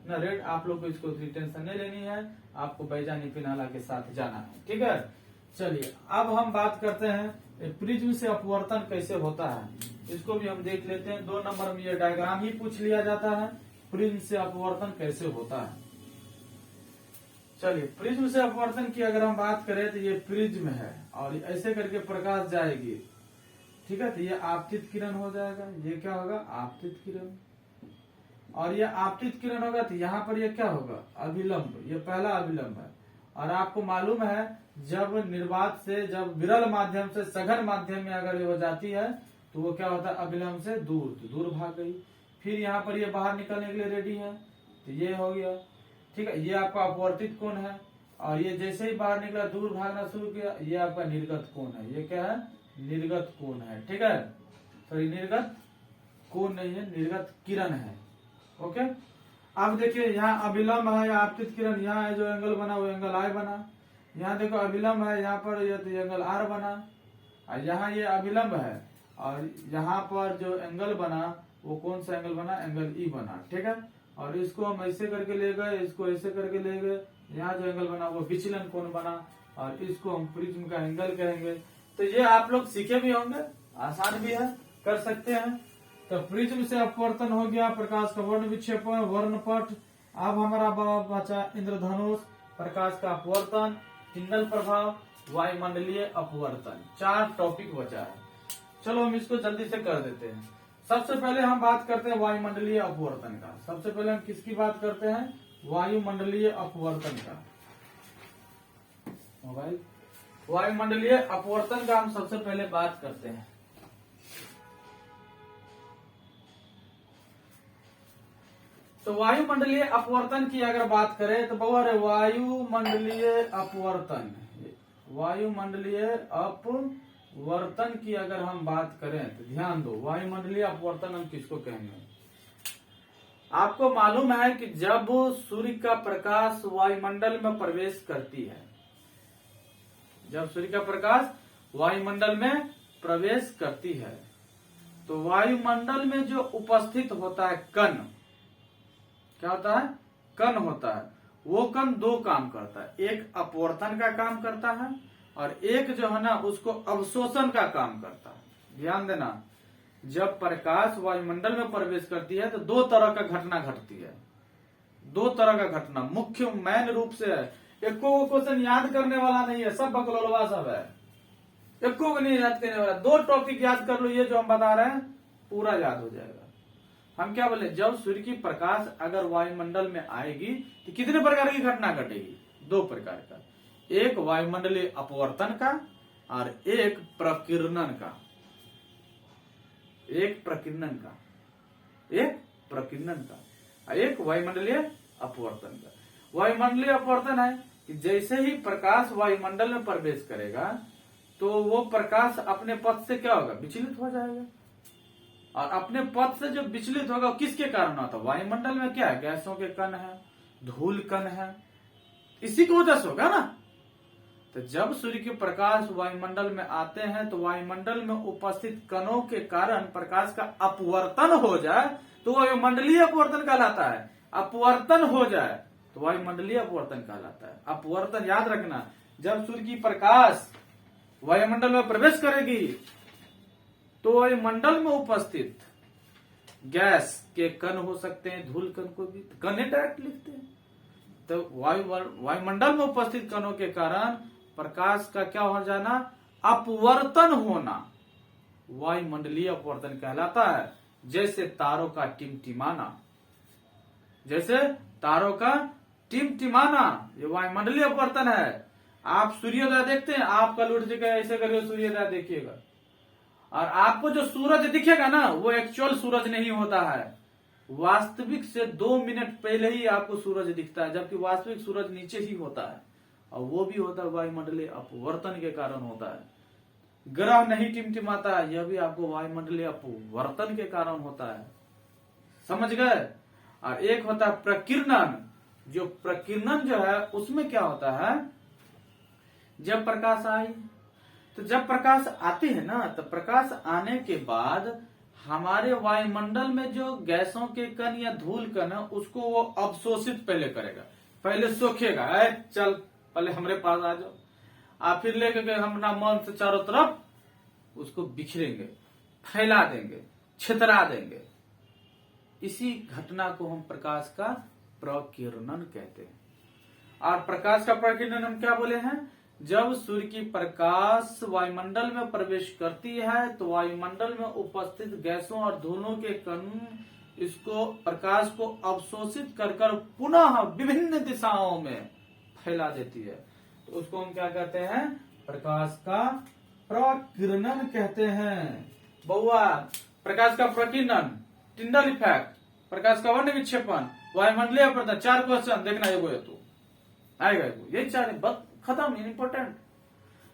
ना, रेड। आप लोग को इसको टेंशन नहीं लेनी है, आपको बैजानी पिनाला के साथ जाना है, ठीक है। चलिए अब हम बात करते हैं प्रिज्म से अपवर्तन कैसे होता है, इसको भी हम देख लेते हैं। 2 नंबर में ये डायग्राम ही पूछ लिया जाता है, प्रिज्म से अपवर्तन कैसे होता है। चलिए प्रिज्म से अपवर्तन की अगर हम बात करें तो ये प्रिज्म है और ऐसे करके प्रकाश जाएगी, ठीक है। तो ये आपतित किरण हो जाएगा, ये क्या होगा, आपतित किरण, और ये आपतित किरण होगा तो यहाँ पर ये क्या होगा, अभिलंब, ये पहला अभिलंब है। और आपको मालूम है जब निर्वात से, जब विरल माध्यम से सघन माध्यम में अगर ये हो जाती है तो वो क्या होता है, अभिलंब से दूर, तो दूर भाग गई। फिर यहाँ पर ये बाहर निकलने के लिए रेडी है, तो ये हो गया। ठीक है, ये आपका अपवर्तित कोण है, और ये जैसे ही बाहर निकला दूर भागना शुरू किया, ये आपका निर्गत कोण है। ये क्या है, निर्गत कोण है। ठीक है, सॉरी निर्गत कोण नहीं है, निर्गत किरण है। ओके, अब देखिए यहाँ अभिलंब है या आपतित किरण, यहाँ है जो एंगल बना वो एंगल आई बना। यहाँ देखो अभिलंब है, यहाँ पर ये तो एंगल आर बना, और यहाँ ये अभिलंब है, और यहाँ पर जो एंगल बना वो कौन सा एंगल बना, एंगल ई बना। ठीक है, और इसको हम ऐसे करके ले गए, इसको ऐसे करके ले गए, यहाँ जो एंगल बना वो विचलन कोण बना, और इसको हम प्रिज्म का एंगल कहेंगे। तो ये आप लोग सीखे भी होंगे, आसान भी है, कर सकते हैं। तो प्रिज्म से अपवर्तन हो गया, प्रकाश का वर्ण विक्षेपण, वर्णपट। अब हमारा बचा इंद्रधनुष, प्रकाश का अपवर्तन, किंडल प्रभाव, वायुमंडलीय अपवर्तन। 4 टॉपिक बचा है। चलो हम इसको जल्दी से कर देते हैं। सबसे पहले हम बात करते हैं वायुमंडलीय अपवर्तन का। सबसे पहले हम किसकी बात करते हैं, वायुमंडलीय अपवर्तन का। मोबाइल, वायुमंडलीय अपवर्तन का हम सबसे पहले बात करते हैं। तो वायुमंडलीय अपवर्तन की अगर बात करें तो बहुत है, वायुमंडलीय अपवर्तन, वायुमंडलीय अपवर्तन की अगर हम बात करें तो ध्यान दो, वायुमंडलीय अपवर्तन हम किसको कहेंगे। आपको मालूम है कि जब सूर्य का प्रकाश वायुमंडल में प्रवेश करती है, जब सूर्य का प्रकाश वायुमंडल में प्रवेश करती है, तो वायुमंडल में जो उपस्थित होता है कण, क्या होता है, कण होता है। वो कण 2 काम करता है, एक अपवर्तन का काम करता है, और एक जो है ना उसको अवशोषण का काम करता है। ध्यान देना, जब प्रकाश वायुमंडल में प्रवेश करती है तो 2 तरह का घटना घटती है। 2 तरह का घटना मुख्य मेन रूप से है। एको क्वेश्चन याद करने वाला नहीं है, सब बकलौलवा सब है, एको को नहीं याद करने वाला। 2 टॉपिक याद कर लो, ये जो हम बता रहे हैं पूरा याद हो जाएगा। हम क्या बोले, जब सूर्य की प्रकाश अगर वायुमंडल में आएगी तो कितने प्रकार की घटना घटेगी, 2 प्रकार का, एक वायुमंडलीय अपवर्तन का और एक प्रकीर्णन का, एक प्रकीर्णन का, एक प्रकीर्णन का, एक वायुमंडलीय अपवर्तन का। वायुमंडलीय अपवर्तन है कि जैसे ही प्रकाश वायुमंडल में प्रवेश करेगा तो वो प्रकाश अपने पथ से क्या होगा, विचलित हो जाएगा, और अपने पथ से जो विचलित होगा किसके कारण होता है, वायुमंडल में क्या है, गैसों के कण है, धूल कण है, इसी की वजह से होगा ना। तो जब सूर्य के प्रकाश वायुमंडल में आते हैं तो वायुमंडल में उपस्थित कणों के कारण प्रकाश का अपवर्तन हो जाए तो वायुमंडलीय अपवर्तन कहलाता है। अपवर्तन हो जाए तो वायुमंडलीय अपवर्तन कहलाता है। अपवर्तन याद रखना, जब सूर्य की प्रकाश वायुमंडल में प्रवेश करेगी तो वायुमंडल में उपस्थित गैस के कण हो सकते हैं, धूल कण को भी कण डायरेक्ट लिखते हैं। तो वायुमंडल में उपस्थित कणों के कारण प्रकाश का क्या हो जाना, अपवर्तन होना, वायुमंडलीय अपवर्तन कहलाता है। जैसे तारों का टिमटिमाना, जैसे तारों का टिमटिमाना, ये वायुमंडलीय अपवर्तन है। आप सूर्योदय देखते हैं, आप कल उठ जाएगा ऐसे करिए सूर्योदय देखिएगा, और आपको जो सूरज दिखेगा ना वो एक्चुअल सूरज नहीं होता है, वास्तविक से 2 मिनट पहले ही आपको सूरज दिखता है, जबकि वास्तविक सूरज नीचे ही होता है, और वो भी होता है वायुमंडलीय अपवर्तन के कारण होता है। ग्रह नहीं टिमटिमाता है, यह भी आपको वायुमंडलीय अपवर्तन के कारण होता है, समझ गए। और एक होता है प्रकीर्णन, जो प्रकीर्णन जो है उसमें क्या होता है, जब प्रकाश आई, तो जब प्रकाश आती है ना तो प्रकाश आने के बाद हमारे वायुमंडल में जो गैसों के कण या धूल कण है उसको वो अवशोषित पहले करेगा, पहले सोखेगा, चल पहले हमरे पास आ जाओ, आप फिर लेके गए हम अपना मन से चारों तरफ उसको बिखरेंगे, फैला देंगे, छितरा देंगे। इसी घटना को हम प्रकाश का प्रकीर्णन कहते हैं। और प्रकाश का प्रकीर्णन हम क्या बोले हैं, जब सूर्य की प्रकाश वायुमंडल में प्रवेश करती है तो वायुमंडल में उपस्थित गैसों और धूलों के कण इसको प्रकाश को अवशोषित कर पुनः विभिन्न दिशाओं में फैला देती है, तो उसको हम क्या कहते हैं, प्रकाश का प्रकीर्णन कहते हैं। बहुआ, प्रकाश का प्रकीर्णन, टिंडल इफेक्ट, प्रकाश का वर्ण विक्षेपण, वायुमंडलीय अपवर्तन। 4 क्वेश्चन देखना एगो है तो आएगा एगो, ये 4 बस खत्म, इम्पोर्टेंट।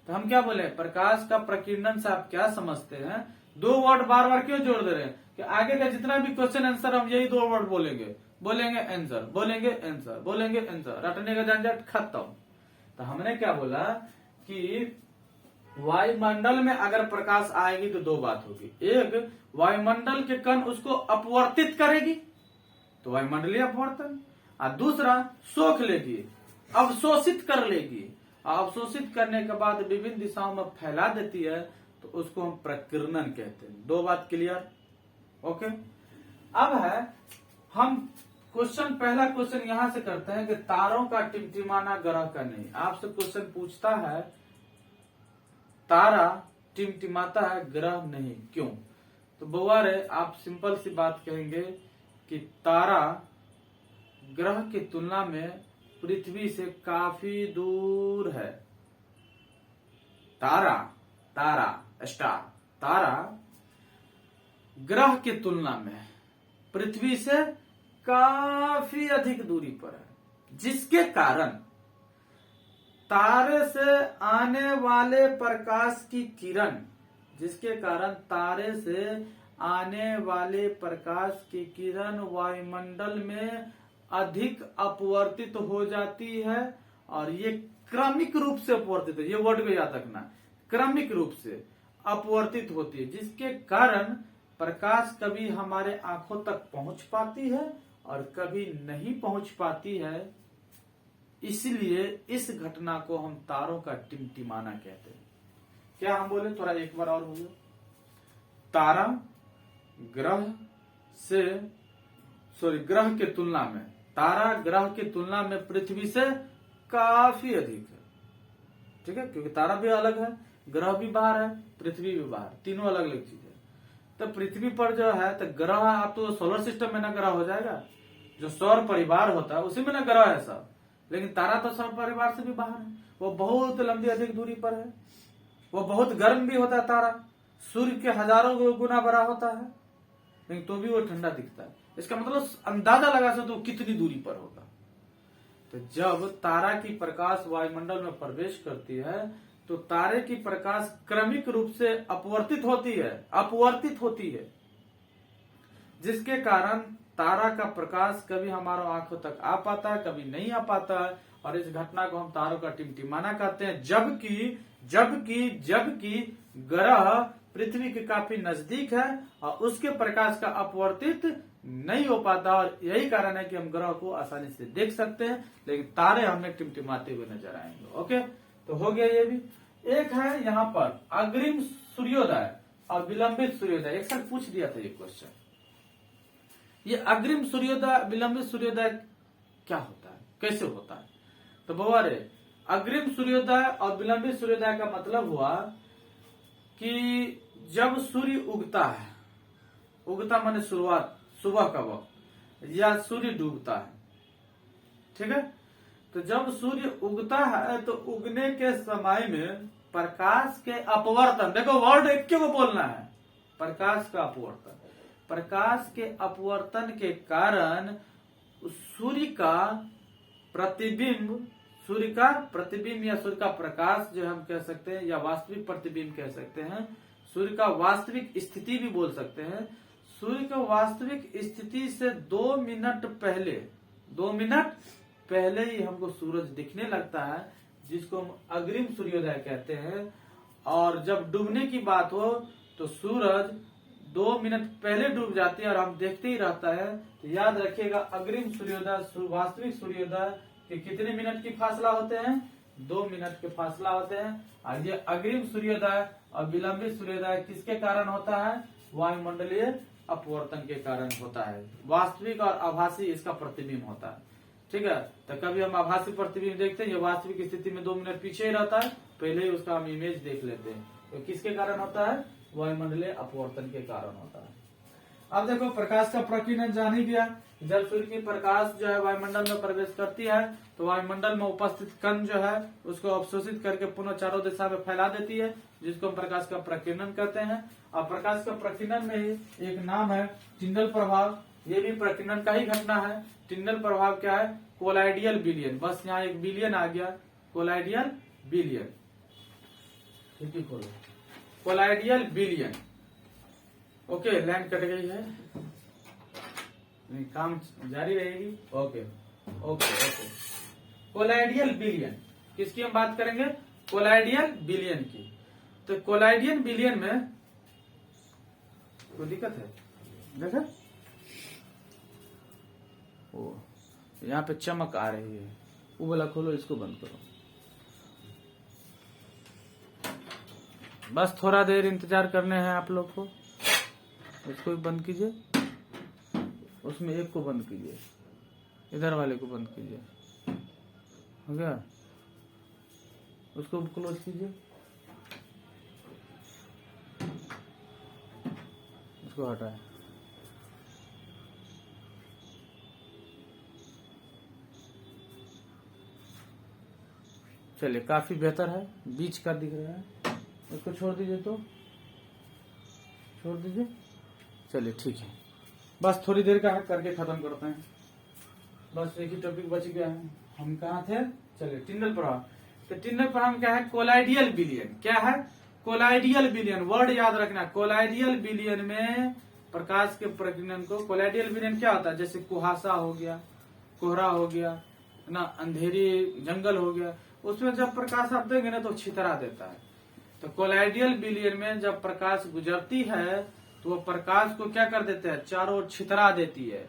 तो हम क्या बोले, प्रकाश का प्रकीर्णन से आप क्या समझते हैं? 2 वर्ड बार बार क्यों जोड़ दे रहे हैं कि आगे का जितना भी क्वेश्चन आंसर हम यही 2 वर्ड बोलेंगे, बोलेंगे आंसर, बोलेंगे आंसर, बोलेंगे आंसर, रटने का झंझट खत्म। तो हमने क्या बोला कि वायुमंडल में अगर प्रकाश आएगी तो 2 बात होगी, एक वायुमंडल के कण उसको अपवर्तित करेगी तो वायुमंडलीय अपवर्तन, और दूसरा सोख लेगी, अवशोषित कर लेगी, अवशोषित करने के बाद विभिन्न दिशाओं में फैला देती है तो उसको हम प्रकीर्णन कहते हैं। 2 बात क्लियर? ओके। अब है हम पहला क्वेश्चन यहां से करते हैं कि तारों का टिमटिमाना ग्रह का नहीं। आपसे क्वेश्चन पूछता है तारा टिमटिमाता है ग्रह नहीं, क्यों? तो बउआ रे आप सिंपल सी बात कहेंगे कि तारा ग्रह की तुलना में पृथ्वी से काफी दूर है। तारा ग्रह की तुलना में पृथ्वी से काफी अधिक दूरी पर है, जिसके कारण तारे से आने वाले प्रकाश की किरण वायुमंडल में अधिक अपवर्तित हो जाती है, और ये क्रमिक रूप से अपवर्तित है, ये वर्ड को याद रखना, क्रमिक रूप से अपवर्तित होती है, जिसके कारण प्रकाश कभी हमारे आंखों तक पहुंच पाती है और कभी नहीं पहुंच पाती है। इसलिए इस घटना को हम तारों का टिमटिमाना कहते हैं। क्या हम बोले, थोड़ा एक बार और बोलो। तारा ग्रह के तुलना में पृथ्वी से काफी अधिक है, ठीक है, क्योंकि तारा भी अलग है, ग्रह भी बाहर है, पृथ्वी भी बाहर, तीनों अलग अलग चीज है। तो पृथ्वी पर जो है तो ग्रह, आप तो सोलर सिस्टम में ना ग्रह हो जाएगा, जो सौर परिवार होता है उसी में ना ग्रह है सब, लेकिन तारा तो सौर परिवार से भी बाहर है, वो बहुत लंबी अधिक दूरी पर है, वो बहुत गर्म भी होता है तारा, सूर्य के हजारों गुना बड़ा होता है, लेकिन तो भी वो ठंडा दिखता है। इसका मतलब अंदाजा लगा सकते हो कितनी दूरी पर होगा। तो जब तारा की प्रकाश वायुमंडल में प्रवेश करती है तो तारे की प्रकाश क्रमिक रूप से अपवर्तित होती है, जिसके कारण तारा का प्रकाश कभी हमारे आंखों तक आ पाता है, कभी नहीं आ पाता है, और इस घटना को हम तारों का टिमटिमाना कहते हैं। जबकि ग्रह पृथ्वी के काफी नजदीक है और उसके प्रकाश का अपवर्तित नहीं हो पाता, और यही कारण है कि हम ग्रह को आसानी से देख सकते हैं, लेकिन तारे हमें टिमटिमाते हुए नजर आएंगे। ओके, तो हो गया ये भी। एक है यहाँ पर अग्रिम सूर्योदय और विलंबित सूर्योदय, एक साल पूछ दिया था ये क्वेश्चन। ये अग्रिम सूर्योदय विलंबित सूर्योदय क्या होता है, कैसे होता है? तो बउआ रे, अग्रिम सूर्योदय और विलंबित सूर्योदय का मतलब हुआ कि जब सूर्य उगता है, उगता माने शुरुआत, सुबह का वक्त, या सूर्य डूबता है, ठीक है। तो जब सूर्य उगता है तो उगने के समय में प्रकाश के अपवर्तन, देखो वर्ड एक को बोलना है, प्रकाश का अपवर्तन, प्रकाश के अपवर्तन के कारण सूर्य का प्रतिबिंब या सूर्य का प्रकाश जो हम कह सकते हैं, या वास्तविक प्रतिबिंब कह सकते हैं, सूर्य का वास्तविक स्थिति भी बोल सकते हैं। सूर्य का वास्तविक स्थिति से 2 मिनट पहले ही हमको सूरज दिखने लगता है, जिसको हम अग्रिम सूर्योदय कहते हैं। और जब डूबने की बात हो तो सूरज 2 मिनट पहले डूब जाती है और हम देखते ही रहता है। तो याद रखिएगा, अग्रिम सूर्योदय वास्तविक सूर्योदय के कितने मिनट की फासला होते हैं? 2 मिनट के फासला होते हैं। और ये अग्रिम सूर्योदय और विलंबित सूर्योदय किसके कारण होता है? वायुमंडलीय अपवर्तन के कारण होता है। वास्तविक और आभासी इसका प्रतिबिंब होता है, ठीक है। तो कभी हम आभासी प्रतिबिंब देखते हैं, ये वास्तविक स्थिति में 2 मिनट पीछे ही रहता है, पहले ही उसका हम इमेज देख लेते हैं। तो किसके कारण होता है? वायुमंडलीय अपवर्तन के कारण होता है। अब देखो प्रकाश का प्रकीर्णन जान ही गया। जब सूर्य की प्रकाश जो है वायुमंडल में प्रवेश करती है तो वायुमंडल में उपस्थित कण जो है उसको अवशोषित करके पुनः चारों दिशा में फैला देती है, जिसको हम प्रकाश का प्रकीर्णन कहते हैं। और प्रकाश का प्रकीर्णन में ही एक नाम है टिंडल प्रभाव, ये भी प्रकीर्णन का ही घटना है। टिंडल प्रभाव क्या है? कोलाइडियल विलयन, बस यहाँ एक विलयन आ गया, कोलाइडियल विलयन, ठीक है, खोलो, कोलाइडियल विलयन। ओके, लाइन कट गई है, नहीं काम जारी रहेगी। ओके ओके ओके, कोलाइडियल विलयन, किसकी हम बात करेंगे? कोलाइडियल विलयन की। तो कोलाइडियल विलयन में कोई दिक्कत है? देखा, ओ यहाँ पे चमक आ रही है, वो वाला खोलो, इसको बंद करो। बस थोड़ा देर इंतजार करने हैं आप लोग को। इसको भी बंद कीजिए, उसमें एक को बंद कीजिए, इधर वाले को बंद कीजिए, हो गया? उसको क्लोज कीजिए, इसको हटाए। चलिए, काफी बेहतर है, बीच का दिख रहा है, उसको छोड़ दीजिए, तो छोड़ दीजिए। चलिए ठीक है, बस थोड़ी देर का करके खत्म करते हैं, बस एक ही टॉपिक बच गया है। हम कहाँ थे? चलिए, टिंडल प्रभाव। तो टिंडल प्रभाव क्या है? कोलाइडियल विलयन। क्या है? कोलाइडियल विलयन, वर्ड याद रखना। कोलाइडियल विलयन में प्रकाश के प्रकीर्णन को, कोलाइडियल विलयन क्या होता है? जैसे कुहासा हो गया, कोहरा हो गया ना, अंधेरी जंगल हो गया, उसमें जब प्रकाश आप देंगे ना तो छितरा देता है। तो कोलाइडियल विलयन में जब प्रकाश गुजरती है तो वो प्रकाश को क्या कर देते हैं? चारों ओर छितरा देती है।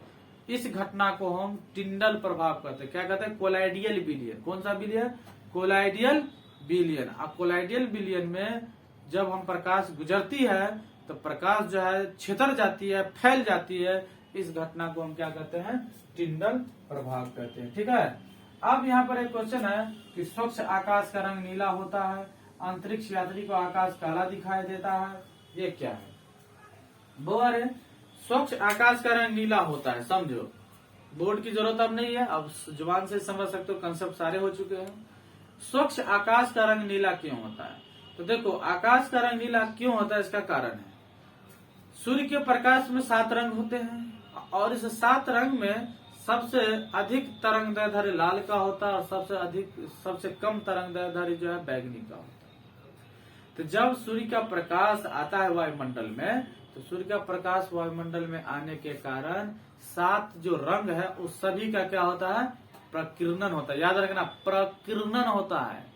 इस घटना को हम टिंडल प्रभाव कहते हैं। क्या कहते हैं? कोलाइडियल विलयन। कौन सा विलयन? कोलाइडियल विलयन। अब कोलाइडियल विलयन में जब हम प्रकाश गुजरती है तो प्रकाश जो है छितर जाती है, फैल जाती है। इस घटना को हम क्या कहते हैं? टिंडल प्रभाव कहते हैं। ठीक है। अब यहाँ पर एक क्वेश्चन है कि स्वच्छ आकाश का रंग नीला होता है, अंतरिक्ष यात्री को आकाश काला दिखाई देता है, ये क्या है? बोर है। स्वच्छ आकाश का रंग नीला होता है, समझो, बोर्ड की जरूरत अब नहीं है, अब जुबान से समझ सकते हो, कंसेप्ट सारे हो चुके हैं। स्वच्छ आकाश का रंग नीला क्यों होता है? तो देखो, आकाश का रंग नीला क्यों होता है, इसका कारण है सूर्य के प्रकाश में 7 रंग होते हैं और इस 7 रंग में सबसे अधिक तरंगदैर्घ्य लाल का होता है और सबसे कम तरंगदैर्घ्य जो है बैगनी का होता है। तो जब सूर्य का प्रकाश आता है वायुमंडल में, तो सूर्य का प्रकाश वायुमंडल में आने के कारण 7 जो रंग है उस सभी का क्या होता है? प्रकीर्णन होता है। याद रखना, प्रकीर्णन होता है।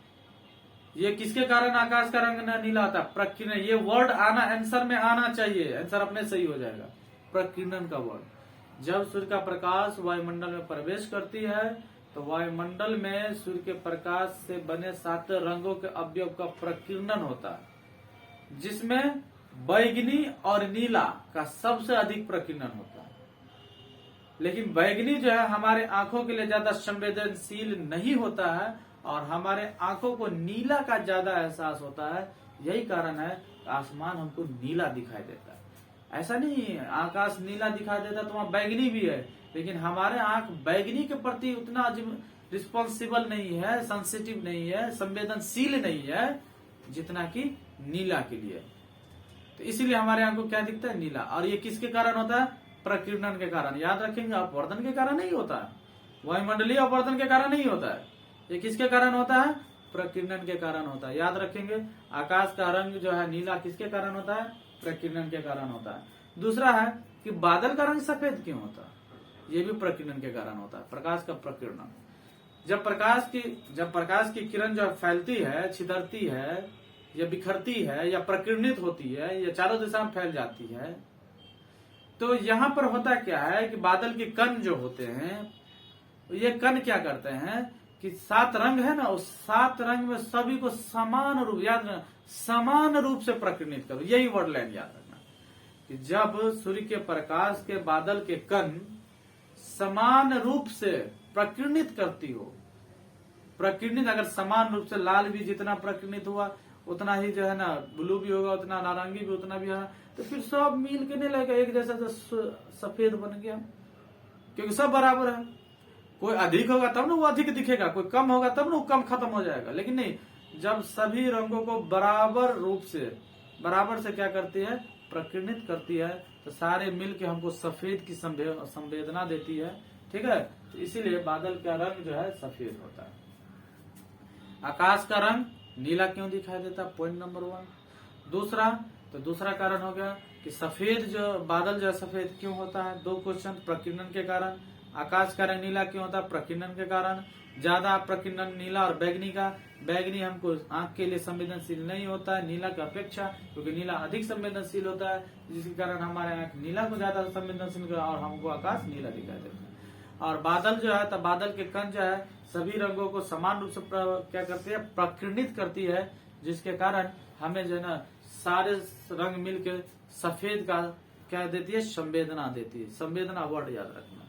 ये किसके कारण आकाश का रंग नीला होता है? प्रकीर्णन। ये वर्ड आना, आंसर में आना चाहिए, आंसर अपने सही हो जाएगा। प्रकीर्णन का वर्ड, जब सूर्य का प्रकाश वायुमंडल में प्रवेश करती है तो वायुमंडल में सूर्य के प्रकाश से बने 7 रंगों के अवयव का प्रकीर्णन होता है, जिसमें बैगनी और नीला का सबसे अधिक प्रकीर्णन होता है। लेकिन बैगनी जो है हमारे आंखों के लिए ज्यादा संवेदनशील नहीं होता है और हमारे आंखों को नीला का ज्यादा एहसास होता है। यही कारण है आसमान हमको नीला दिखाई देता है। ऐसा नहीं आकाश नीला दिखाई देता तो वहां बैगनी भी है, लेकिन हमारे आंख बैगनी के प्रति उतना रिस्पॉन्सिबल नहीं है, सेंसिटिव नहीं है, संवेदनशील नहीं है जितना कि नीला के लिए। तो इसीलिए हमारे आंख को क्या दिखता है? नीला। और ये किसके कारण होता है? प्रकीर्णन के कारण। याद रखेंगे, अपवर्तन के कारण नहीं होता है, वायुमंडलीय अपवर्तन के कारण नहीं होता है। ये किसके कारण होता है? प्रकीर्णन के कारण होता है। याद रखेंगे, आकाश का रंग जो है नीला किसके कारण होता है? प्रकीर्णन के कारण होता है। दूसरा है कि बादल का रंग सफेद क्यों होता है? ये भी प्रकीर्णन के कारण होता है, प्रकाश का प्रकीर्णन। जब प्रकाश की किरण जो फैलती है, छितरती है या बिखरती है या प्रकीर्णित होती है या चारों दिशा में फैल जाती है, तो यहाँ पर होता क्या है कि बादल के कण जो होते हैं, ये कण क्या करते हैं कि 7 रंग है ना, उस 7 रंग में सभी को समान रूप, याद रखना, समान रूप से प्रकीर्णित करो। यही वर्ड लाइन याद रखना कि जब सूर्य के प्रकाश के बादल के कण समान रूप से प्रकीर्णित करती हो, प्रकीर्णित अगर समान रूप से लाल भी जितना प्रकीर्णित हुआ उतना ही जो है ना ब्लू भी होगा, उतना नारंगी भी उतना भी है, तो फिर सब मिल के नहीं लगेगा एक जैसा जो सफेद बन गया, क्योंकि सब बराबर है। कोई अधिक होगा तब ना वो अधिक दिखेगा, कोई कम होगा तब ना वो कम खत्म हो जाएगा। लेकिन नहीं, जब सभी रंगों को बराबर रूप से बराबर से क्या करती है, प्रकीर्णित करती है, तो सारे मिल के हमको सफेद की संवेदना देती है। ठीक है, तो इसीलिए बादल का रंग जो है सफेद होता है। आकाश का रंग नीला क्यों दिखाई देता, पॉइंट नंबर 1। दूसरा कारण हो गया कि सफेद जो बादल जो है सफेद क्यों होता है, 2 क्वेश्चन। प्रकीर्णन के कारण। आकाश का रंग नीला क्यों होता है, प्रकीर्णन के कारण। ज्यादा प्रकीर्णन नीला और बैगनी हमको आंख के लिए संवेदनशील नहीं होता है नीला की अपेक्षा, क्योंकि नीला अधिक संवेदनशील होता है, जिसके कारण हमारे आंख नीला को ज्यादा संवेदनशील कर और हमको आकाश नीला दिखाई देता है। और बादल जो है, तो बादल के कण जो है सभी रंगों को समान रूप से क्या करती है, प्रकीर्णित करती है, जिसके कारण हमें जो है ना सारे रंग मिलकर सफेद का क्या देती है, संवेदना देती है। संवेदना वर्ड याद रखना।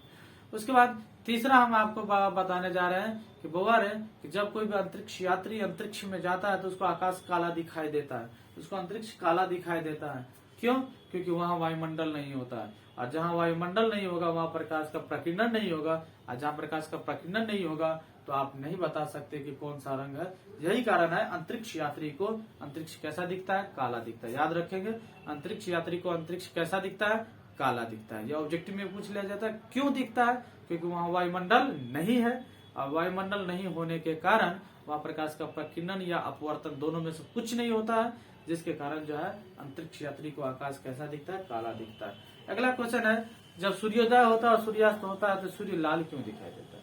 उसके बाद तीसरा हम आपको बताने जा रहे हैं कि बोवर है कि जब कोई भी अंतरिक्ष यात्री अंतरिक्ष में जाता है तो उसको आकाश काला दिखाई देता है, उसको अंतरिक्ष काला दिखाई देता है। क्यों? क्योंकि वहां वायुमंडल नहीं होता है, और जहां वायुमंडल नहीं होगा वहां प्रकाश का प्रकीर्णन नहीं होगा, और जहां प्रकाश का प्रकीर्णन नहीं होगा तो आप नहीं बता सकते कि कौन सा रंग है। यही कारण है अंतरिक्ष यात्री को अंतरिक्ष कैसा दिखता है, काला दिखता है। याद रखेंगे, अंतरिक्ष यात्री को अंतरिक्ष कैसा दिखता है, काला दिखता है। यह ऑब्जेक्टिव में पूछ लिया जाता है। क्यों दिखता है? क्योंकि वहां वायुमंडल नहीं है, और वायुमंडल नहीं होने के कारण वहां प्रकाश का प्रकीर्णन या अपवर्तन दोनों में से कुछ नहीं होता है, जिसके कारण जो है अंतरिक्ष यात्री को आकाश कैसा दिखता है, काला दिखता है। अगला क्वेश्चन है, जब सूर्योदय होता है और सूर्यास्त होता है तो सूर्य लाल क्यों दिखाई देता है?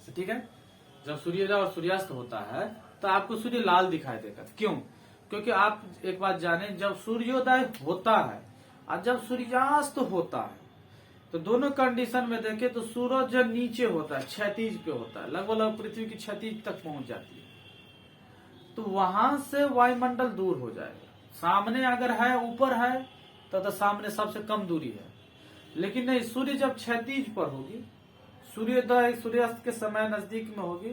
ठीक है, जब सूर्योदय और सूर्यास्त होता है तो आपको सूर्य लाल दिखाई देगा। क्यों? क्योंकि आप एक बात जाने, जब सूर्योदय होता है और जब सूर्यास्त होता है तो दोनों कंडीशन में देखें तो सूरज जो नीचे होता है, क्षैतिज पे होता है, लगभग पृथ्वी की क्षैतिज तक पहुंच जाती है, तो वहां से वायुमंडल दूर हो जाएगा। सामने अगर है, ऊपर है तो सामने सबसे कम दूरी है। लेकिन नहीं, सूर्य जब क्षैतिज पर होगी, सूर्योदय सूर्यास्त के समय नजदीक में होगी,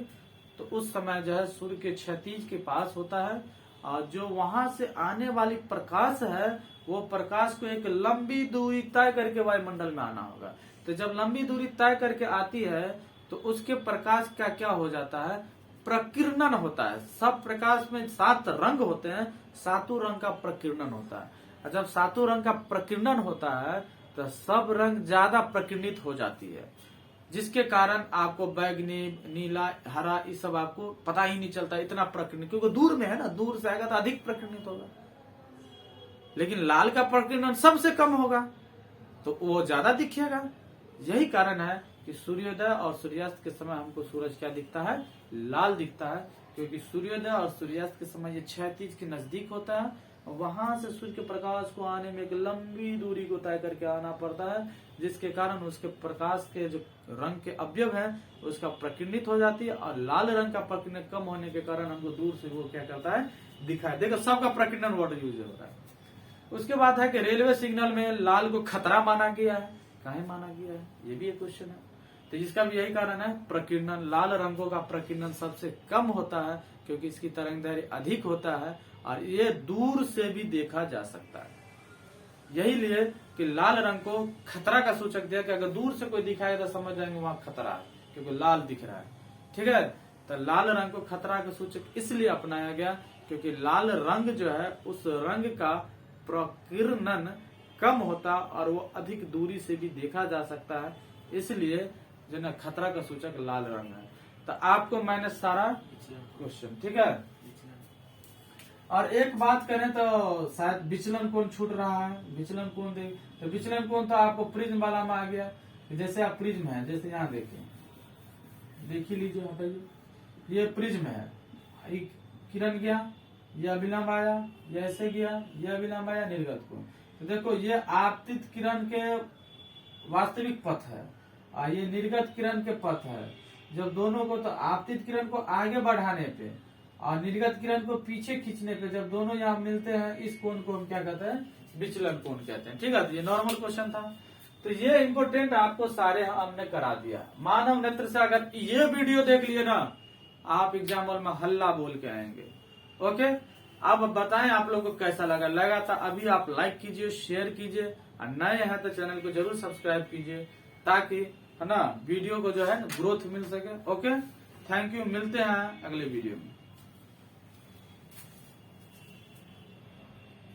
तो उस समय जो है सूर्य के क्षैतिज के पास होता है, और जो वहां से आने वाली प्रकाश है वो प्रकाश को एक लंबी दूरी तय करके वायुमंडल में आना होगा। तो जब लंबी दूरी तय करके आती है तो उसके प्रकाश का क्या हो जाता है, प्रकीर्णन होता है। सब प्रकाश में 7 रंग होते हैं, 7 रंग का प्रकीर्णन होता है। और जब 7 रंग का प्रकीर्णन होता है तो सब रंग ज्यादा प्रकीर्णित हो जाती है, जिसके कारण आपको बैगनी, नीला, हरा ये सब आपको पता ही नहीं चलता, इतना प्रकीर्णित, क्योंकि दूर में है ना, दूर से आएगा तो अधिक प्रकीर्णित होगा। लेकिन लाल का प्रकीर्णन सबसे कम होगा तो वो ज्यादा दिखेगा। यही कारण है कि सूर्योदय और सूर्यास्त के समय हमको सूरज क्या दिखता है, लाल दिखता है, क्योंकि सूर्योदय और सूर्यास्त के समय ये क्षैतिज के नजदीक होता है, वहां से सूर्य के प्रकाश को आने में एक लंबी दूरी को तय करके आना पड़ता है, जिसके कारण उसके प्रकाश के जो रंग के अवयव है उसका प्रकीर्णित हो जाती है, और लाल रंग का प्रकीर्णन कम होने के कारण हमको दूर से वो क्या करता है, दिखाई देगा। सबका प्रकीर्णन वर्ड यूज हो रहा है। उसके बाद है कि रेलवे सिग्नल में लाल को खतरा माना गया है। काहे माना गया है, ये भी एक क्वेश्चन है। तो इसका भी यही कारण है, प्रकीर्णन, लाल रंगों का प्रकीर्णन सबसे कम होता है, क्योंकि इसकी तरंगदैर्घ्य अधिक होता है और ये दूर से भी देखा जा सकता है। यही लिए कि लाल रंग को खतरा का सूचक दिया कि अगर दूर से कोई दिखाएगा तो समझ जाएंगे वहां खतरा है, क्योंकि लाल दिख रहा है। ठीक है, तो लाल रंग को खतरा का सूचक इसलिए अपनाया गया क्योंकि लाल रंग जो है उस रंग का प्रकीर्णन कम होता और वो अधिक दूरी से भी देखा जा सकता है, इसलिए जो ना खतरा का सूचक लाल रंग है। तो आपको मैंने सारा क्वेश्चन, ठीक है। और एक बात करें तो शायद विचलन कोण छूट रहा है, विचलन कोण देख, तो विचलन कोण तो आपको प्रिज्म वाला में आ गया। जैसे आप प्रिज्म है, जैसे यहाँ देखिए, देख ही लीजिए, हटाइए, ये प्रिज्म है, किरण गया, ये अभिलंब आया, ये ऐसे गया, ये अभिलंब आया, निर्गत कोण। तो देखो ये आपतित किरण के वास्तविक पथ है और ये निर्गत किरण के पथ है। जब दोनों को, तो आपतित किरण को आगे बढ़ाने पे और निर्गत किरण को पीछे खींचने पे जब दोनों यहाँ मिलते हैं, इस कोण को हम क्या कहते हैं, विचलन कोण कहते हैं। ठीक है, तो ये नॉर्मल क्वेश्चन था। तो ये इम्पोर्टेंट आपको सारे हमने करा दिया। मानव नेत्र से अगर ये वीडियो देख लिए ना, आप एग्जाम हॉल में हल्ला बोल के आएंगे, ओके, अब बताएं आप लोगों को कैसा लगा तो अभी आप लाइक कीजिए, शेयर कीजिए, और नए हैं तो चैनल को जरूर सब्सक्राइब कीजिए, ताकि है ना वीडियो को जो है ग्रोथ मिल सके। ओके, थैंक यू, मिलते हैं अगले वीडियो में।